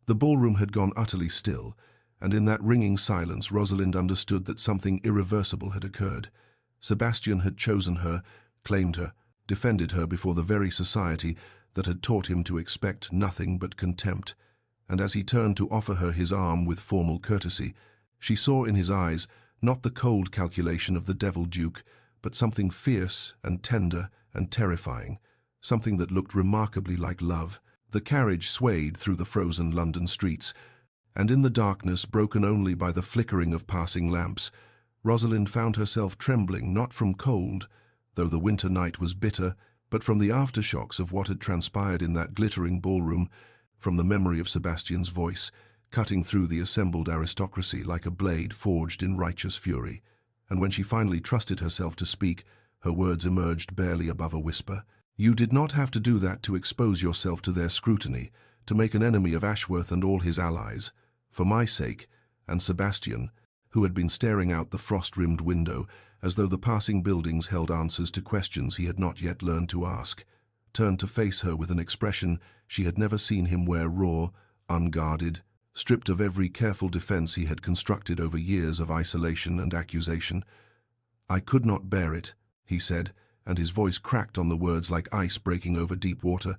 The ballroom had gone utterly still, and in that ringing silence Rosalind understood that something irreversible had occurred. Sebastian had chosen her, claimed her, defended her before the very society that had taught him to expect nothing but contempt, and as he turned to offer her his arm with formal courtesy, she saw in his eyes not the cold calculation of the Devil Duke, but something fierce and tender and terrifying, something that looked remarkably like love. The carriage swayed through the frozen London streets, and in the darkness, broken only by the flickering of passing lamps, Rosalind found herself trembling not from cold, though the winter night was bitter, but from the aftershocks of what had transpired in that glittering ballroom, from the memory of Sebastian's voice, cutting through the assembled aristocracy like a blade forged in righteous fury. And when she finally trusted herself to speak, her words emerged barely above a whisper. "You did not have to do that to expose yourself to their scrutiny, to make an enemy of Ashworth and all his allies. For my sake," and Sebastian, who had been staring out the frost-rimmed window as though the passing buildings held answers to questions he had not yet learned to ask, turned to face her with an expression she had never seen him wear, raw, unguarded, stripped of every careful defense he had constructed over years of isolation and accusation. "I could not bear it," he said, and his voice cracked on the words like ice breaking over deep water,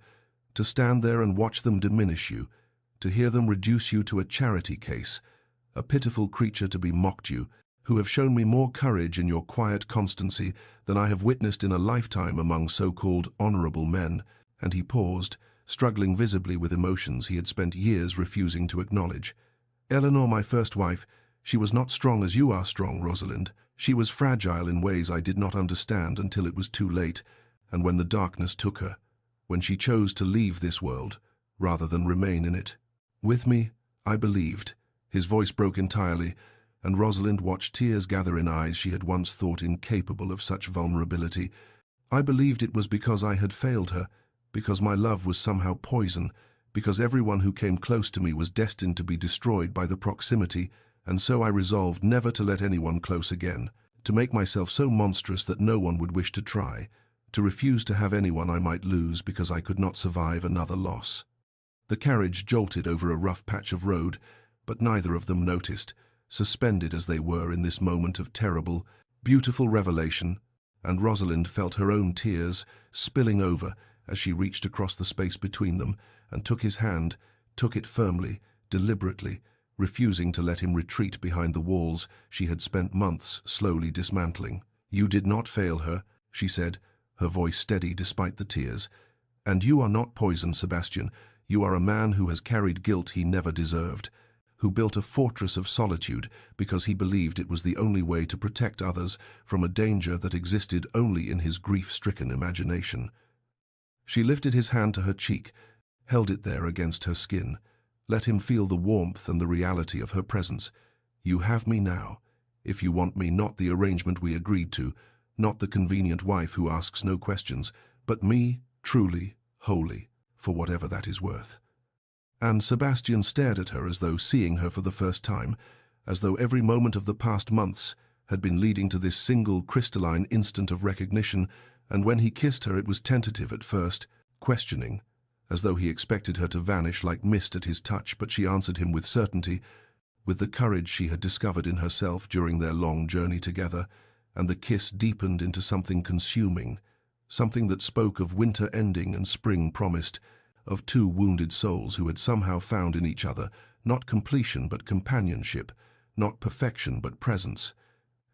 "to stand there and watch them diminish you, to hear them reduce you to a charity case, a pitiful creature to be mocked you, who have shown me more courage in your quiet constancy than I have witnessed in a lifetime among so-called honorable men." And he paused, struggling visibly with emotions he had spent years refusing to acknowledge. "Eleanor, my first wife, she was not strong as you are strong, Rosalind. She was fragile in ways I did not understand until it was too late, and when the darkness took her, when she chose to leave this world, rather than remain in it. With me, I believed." His voice broke entirely, and Rosalind watched tears gather in eyes she had once thought incapable of such vulnerability. "I believed it was because I had failed her, because my love was somehow poison, because everyone who came close to me was destined to be destroyed by the proximity, and so I resolved never to let anyone close again, to make myself so monstrous that no one would wish to try, to refuse to have anyone I might lose because I could not survive another loss." The carriage jolted over a rough patch of road, but neither of them noticed, suspended as they were in this moment of terrible, beautiful revelation, and Rosalind felt her own tears spilling over as she reached across the space between them and took his hand, took it firmly, deliberately, refusing to let him retreat behind the walls she had spent months slowly dismantling. "You did not fail her," she said, her voice steady despite the tears. "And you are not poison, Sebastian. You are a man who has carried guilt he never deserved, who built a fortress of solitude because he believed it was the only way to protect others from a danger that existed only in his grief-stricken imagination." She lifted his hand to her cheek, held it there against her skin, let him feel the warmth and the reality of her presence. "You have me now, if you want me, not the arrangement we agreed to, not the convenient wife who asks no questions, but me, truly, wholly, for whatever that is worth." And Sebastian stared at her as though seeing her for the first time, as though every moment of the past months had been leading to this single crystalline instant of recognition, and when he kissed her it was tentative at first, questioning, as though he expected her to vanish like mist at his touch, but she answered him with certainty, with the courage she had discovered in herself during their long journey together, and the kiss deepened into something consuming, something that spoke of winter ending and spring promised, of two wounded souls who had somehow found in each other not completion but companionship, not perfection but presence.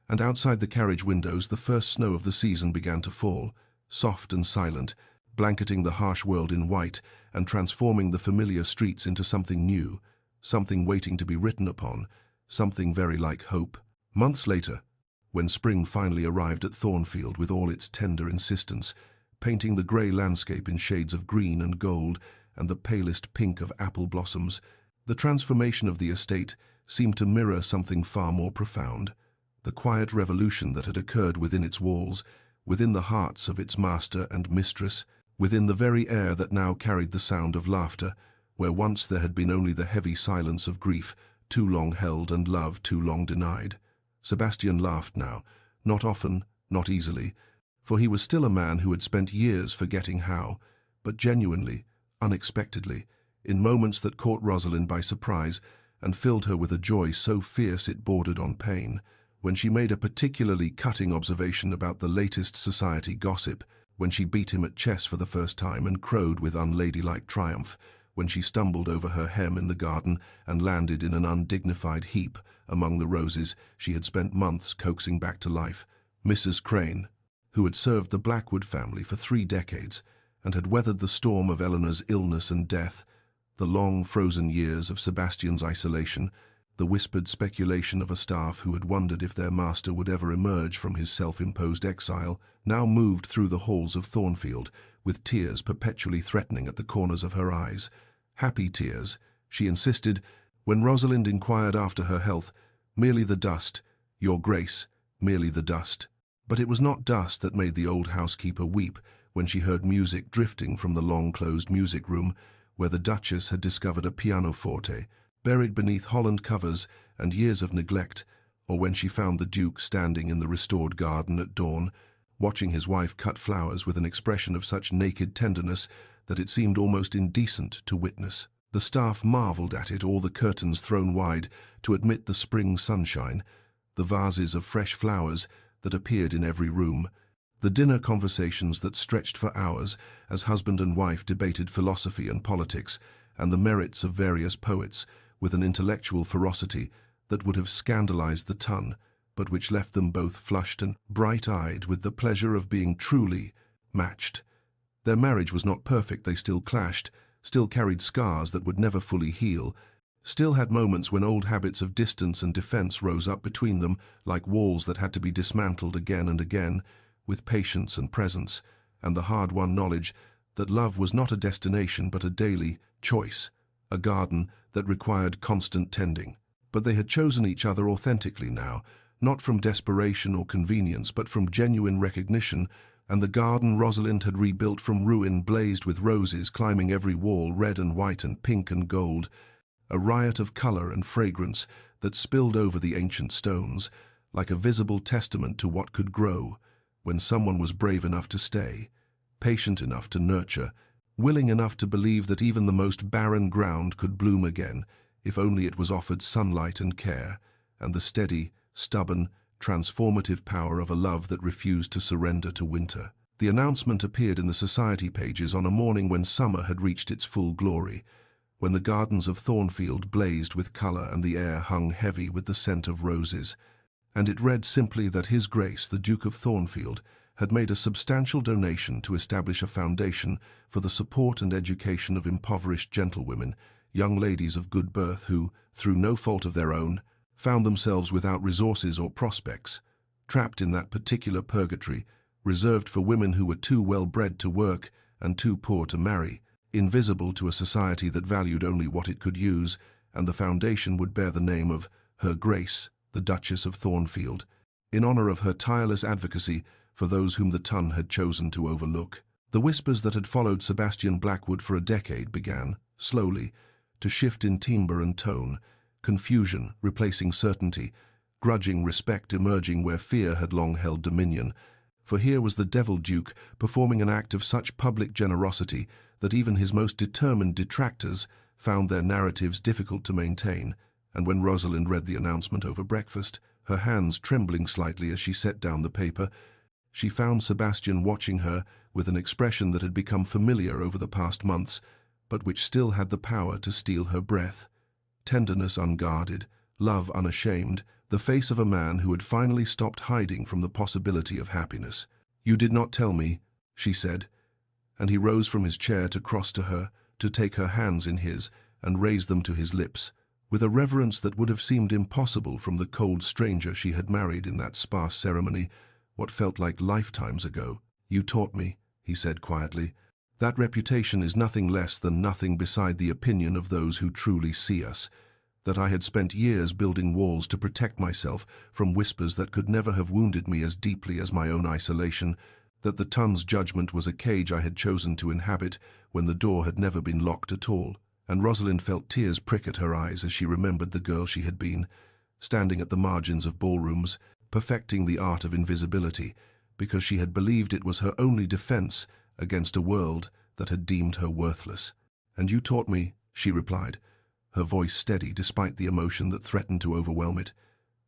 And outside the carriage windows the first snow of the season began to fall, soft and silent, blanketing the harsh world in white and transforming the familiar streets into something new, something waiting to be written upon, something very like hope. Months later, when spring finally arrived at Thornfield with all its tender insistence, painting the grey landscape in shades of green and gold and the palest pink of apple blossoms, the transformation of the estate seemed to mirror something far more profound, the quiet revolution that had occurred within its walls, within the hearts of its master and mistress, within the very air that now carried the sound of laughter, where once there had been only the heavy silence of grief, too long held and love too long denied. Sebastian laughed now, not often, not easily, for he was still a man who had spent years forgetting how, but genuinely, unexpectedly, in moments that caught Rosalind by surprise and filled her with a joy so fierce it bordered on pain, when she made a particularly cutting observation about the latest society gossip, when she beat him at chess for the first time and crowed with unladylike triumph, when she stumbled over her hem in the garden and landed in an undignified heap among the roses she had spent months coaxing back to life. Mrs. Crane, who had served the Blackwood family for 3 decades and had weathered the storm of Eleanor's illness and death, the long frozen years of Sebastian's isolation, the whispered speculation of a staff who had wondered if their master would ever emerge from his self-imposed exile, now moved through the halls of Thornfield, with tears perpetually threatening at the corners of her eyes. Happy tears, she insisted, when Rosalind inquired after her health, merely the dust, Your Grace, merely the dust. But it was not dust that made the old housekeeper weep when she heard music drifting from the long-closed music room, where the Duchess had discovered a pianoforte, buried beneath holland covers and years of neglect, or when she found the Duke standing in the restored garden at dawn, watching his wife cut flowers with an expression of such naked tenderness that it seemed almost indecent to witness. The staff marveled at it, all the curtains thrown wide to admit the spring sunshine, the vases of fresh flowers that appeared in every room, the dinner conversations that stretched for hours as husband and wife debated philosophy and politics, and the merits of various poets, with an intellectual ferocity that would have scandalized the ton, but which left them both flushed and bright-eyed with the pleasure of being truly matched. Their marriage was not perfect, they still clashed, still carried scars that would never fully heal, still had moments when old habits of distance and defense rose up between them like walls that had to be dismantled again and again, with patience and presence, and the hard-won knowledge that love was not a destination but a daily choice, a garden that required constant tending. But they had chosen each other authentically now, not from desperation or convenience, but from genuine recognition, and the garden Rosalind had rebuilt from ruin blazed with roses climbing every wall, red and white and pink and gold, a riot of color and fragrance that spilled over the ancient stones, like a visible testament to what could grow when someone was brave enough to stay, patient enough to nurture, willing enough to believe that even the most barren ground could bloom again, if only it was offered sunlight and care, and the steady, stubborn, transformative power of a love that refused to surrender to winter. The announcement appeared in the society pages on a morning when summer had reached its full glory, when the gardens of Thornfield blazed with color and the air hung heavy with the scent of roses, and it read simply that His Grace, the Duke of Thornfield, had made a substantial donation to establish a foundation for the support and education of impoverished gentlewomen, young ladies of good birth who, through no fault of their own, found themselves without resources or prospects, trapped in that particular purgatory, reserved for women who were too well-bred to work and too poor to marry, invisible to a society that valued only what it could use, and the foundation would bear the name of Her Grace, the Duchess of Thornfield, in honor of her tireless advocacy for those whom the ton had chosen to overlook. The whispers that had followed Sebastian Blackwood for a decade began, slowly, to shift in timbre and tone, confusion replacing certainty, grudging respect emerging where fear had long held dominion. For here was the Devil Duke performing an act of such public generosity that even his most determined detractors found their narratives difficult to maintain, and when Rosalind read the announcement over breakfast, her hands trembling slightly as she set down the paper, she found Sebastian watching her with an expression that had become familiar over the past months, but which still had the power to steal her breath. Tenderness unguarded, love unashamed, the face of a man who had finally stopped hiding from the possibility of happiness. "You did not tell me," she said, and he rose from his chair to cross to her, to take her hands in his and raise them to his lips, with a reverence that would have seemed impossible from the cold stranger she had married in that sparse ceremony, what felt like lifetimes ago. "You taught me," he said quietly. "That reputation is nothing less than nothing beside the opinion of those who truly see us. That I had spent years building walls to protect myself from whispers that could never have wounded me as deeply as my own isolation. That the ton's judgment was a cage I had chosen to inhabit when the door had never been locked at all." And Rosalind felt tears prick at her eyes as she remembered the girl she had been, standing at the margins of ballrooms, perfecting the art of invisibility, because she had believed it was her only defense against a world that had deemed her worthless. "And you taught me," she replied, her voice steady despite the emotion that threatened to overwhelm it,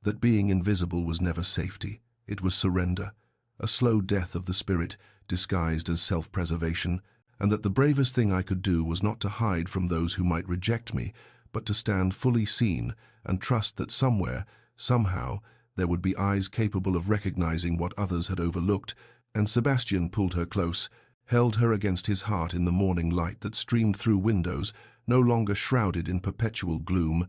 "that being invisible was never safety. It was surrender, a slow death of the spirit disguised as self-preservation, and that the bravest thing I could do was not to hide from those who might reject me, but to stand fully seen and trust that somewhere, somehow, there would be eyes capable of recognizing what others had overlooked." And Sebastian pulled her close, held her against his heart in the morning light that streamed through windows, no longer shrouded in perpetual gloom,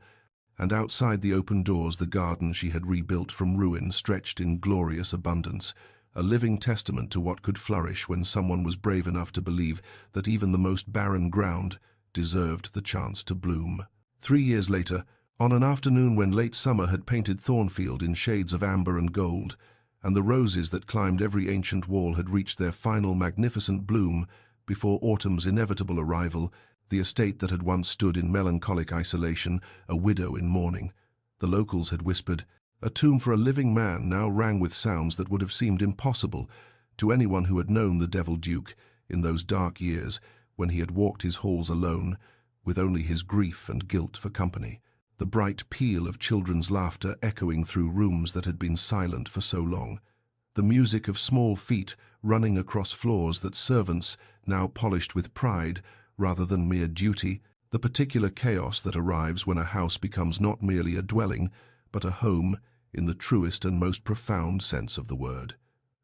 and outside the open doors the garden she had rebuilt from ruin stretched in glorious abundance, a living testament to what could flourish when someone was brave enough to believe that even the most barren ground deserved the chance to bloom. 3 years later, on an afternoon when late summer had painted Thornfield in shades of amber and gold, and the roses that climbed every ancient wall had reached their final magnificent bloom before autumn's inevitable arrival, the estate that had once stood in melancholic isolation, a widow in mourning, the locals had whispered, a tomb for a living man, now rang with sounds that would have seemed impossible to anyone who had known the Devil Duke in those dark years when he had walked his halls alone, with only his grief and guilt for company. The bright peal of children's laughter echoing through rooms that had been silent for so long. The music of small feet running across floors that servants now polished with pride rather than mere duty. the particular chaos that arrives when a house becomes not merely a dwelling, but a home in the truest and most profound sense of the word.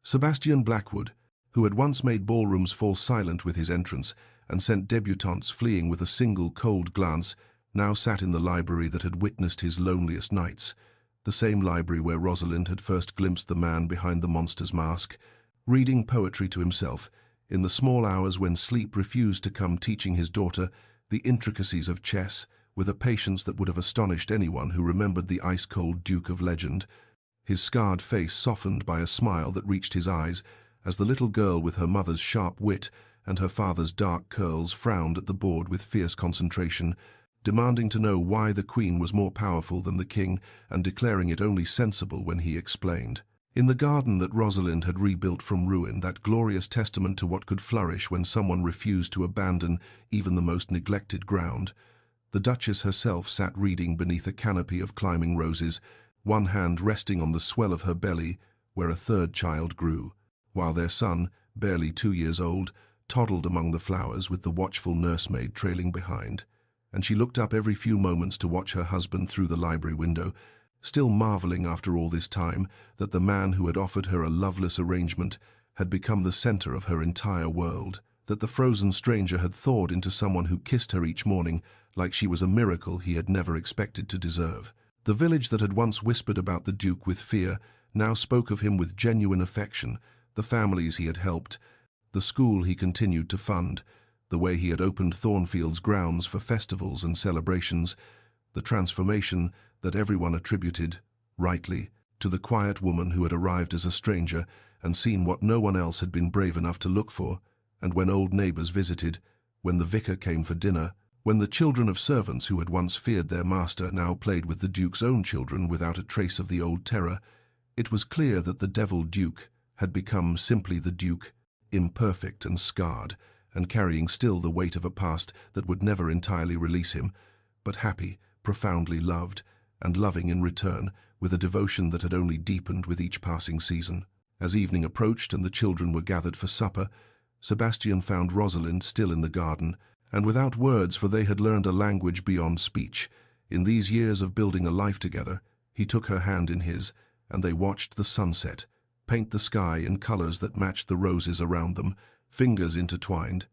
Sebastian Blackwood, who had once made ballrooms fall silent with his entrance and sent debutantes fleeing with a single cold glance, now sat in the library that had witnessed his loneliest nights, the same library where Rosalind had first glimpsed the man behind the monster's mask, reading poetry to himself, in the small hours when sleep refused to come, teaching his daughter the intricacies of chess with a patience that would have astonished anyone who remembered the ice-cold Duke of Legend, his scarred face softened by a smile that reached his eyes as the little girl with her mother's sharp wit and her father's dark curls frowned at the board with fierce concentration, demanding to know why the Queen was more powerful than the King and declaring it only sensible when he explained. In the garden that Rosalind had rebuilt from ruin, that glorious testament to what could flourish when someone refused to abandon even the most neglected ground, the Duchess herself sat reading beneath a canopy of climbing roses, one hand resting on the swell of her belly where a third child grew, while their son, barely 2 years old, toddled among the flowers with the watchful nursemaid trailing behind. And she looked up every few moments to watch her husband through the library window, still marveling after all this time that the man who had offered her a loveless arrangement had become the center of her entire world, that the frozen stranger had thawed into someone who kissed her each morning like she was a miracle he had never expected to deserve. The village that had once whispered about the Duke with fear now spoke of him with genuine affection, the families he had helped, the school he continued to fund, the way he had opened Thornfield's grounds for festivals and celebrations, the transformation that everyone attributed, rightly, to the quiet woman who had arrived as a stranger and seen what no one else had been brave enough to look for, and when old neighbors visited, when the vicar came for dinner, when the children of servants who had once feared their master now played with the Duke's own children without a trace of the old terror, it was clear that the devil Duke had become simply the Duke, imperfect and scarred, and carrying still the weight of a past that would never entirely release him, but happy, profoundly loved, and loving in return, with a devotion that had only deepened with each passing season. As evening approached and the children were gathered for supper, Sebastian found Rosalind still in the garden, and without words, for they had learned a language beyond speech. In these years of building a life together, he took her hand in his, and they watched the sunset paint the sky in colors that matched the roses around them, fingers intertwined,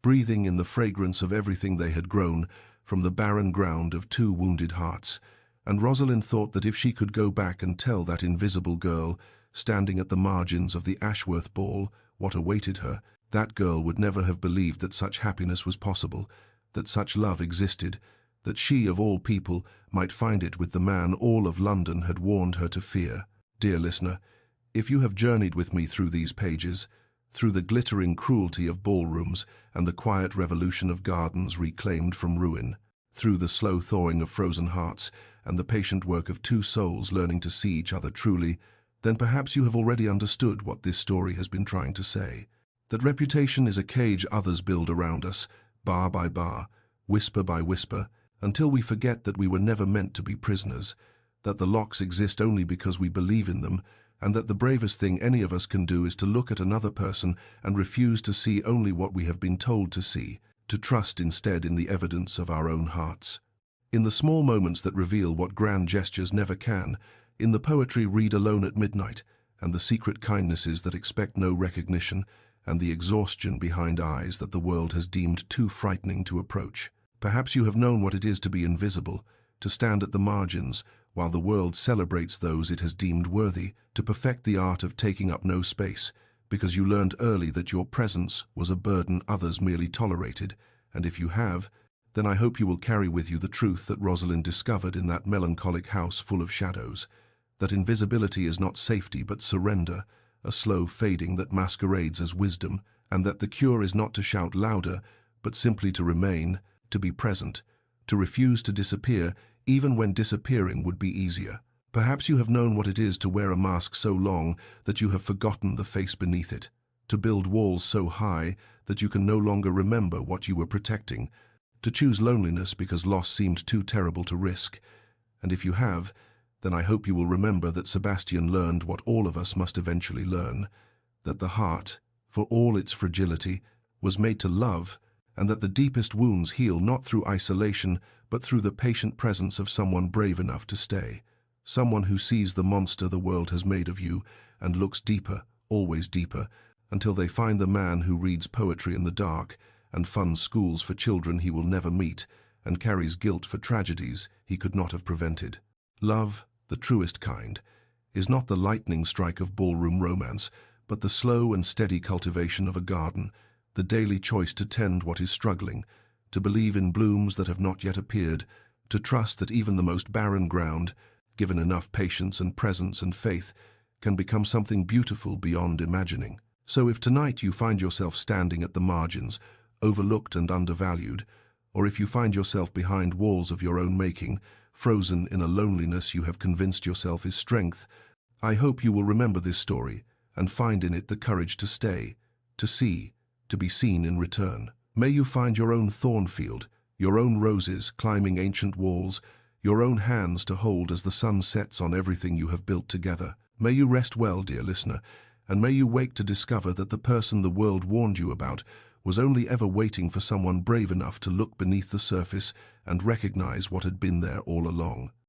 breathing in the fragrance of everything they had grown from the barren ground of 2 wounded hearts. And Rosalind thought that if she could go back and tell that invisible girl, standing at the margins of the Ashworth ball, what awaited her, that girl would never have believed that such happiness was possible, that such love existed, that she, of all people, might find it with the man all of London had warned her to fear. Dear listener, if you have journeyed with me through these pages, through the glittering cruelty of ballrooms and the quiet revolution of gardens reclaimed from ruin, through the slow thawing of frozen hearts and the patient work of 2 souls learning to see each other truly, then perhaps you have already understood what this story has been trying to say. That reputation is a cage others build around us, bar by bar, whisper by whisper, until we forget that we were never meant to be prisoners, that the locks exist only because we believe in them, and that the bravest thing any of us can do is to look at another person and refuse to see only what we have been told to see, to trust instead in the evidence of our own hearts. In the small moments that reveal what grand gestures never can, in the poetry read alone at midnight, and the secret kindnesses that expect no recognition, and the exhaustion behind eyes that the world has deemed too frightening to approach. Perhaps you have known what it is to be invisible, to stand at the margins, while the world celebrates those it has deemed worthy, to perfect the art of taking up no space, because you learned early that your presence was a burden others merely tolerated, and if you have, then I hope you will carry with you the truth that Rosalind discovered in that melancholic house full of shadows, that invisibility is not safety but surrender, a slow fading that masquerades as wisdom, and that the cure is not to shout louder, but simply to remain, to be present, to refuse to disappear, even when disappearing would be easier. Perhaps you have known what it is to wear a mask so long that you have forgotten the face beneath it, to build walls so high that you can no longer remember what you were protecting, to choose loneliness because loss seemed too terrible to risk. And if you have, then I hope you will remember that Sebastian learned what all of us must eventually learn, that the heart, for all its fragility, was made to love, and that the deepest wounds heal not through isolation, but through the patient presence of someone brave enough to stay. Someone who sees the monster the world has made of you and looks deeper, always deeper, until they find the man who reads poetry in the dark and funds schools for children he will never meet and carries guilt for tragedies he could not have prevented. Love, the truest kind, is not the lightning strike of ballroom romance, but the slow and steady cultivation of a garden, the daily choice to tend what is struggling, to believe in blooms that have not yet appeared, to trust that even the most barren ground, given enough patience and presence and faith, can become something beautiful beyond imagining. So if tonight you find yourself standing at the margins, overlooked and undervalued, or if you find yourself behind walls of your own making, frozen in a loneliness you have convinced yourself is strength, I hope you will remember this story and find in it the courage to stay, to see, to be seen in return. May you find your own thornfield, your own roses climbing ancient walls, your own hands to hold as the sun sets on everything you have built together. May you rest well, dear listener, and may you wake to discover that the person the world warned you about was only ever waiting for someone brave enough to look beneath the surface and recognize what had been there all along.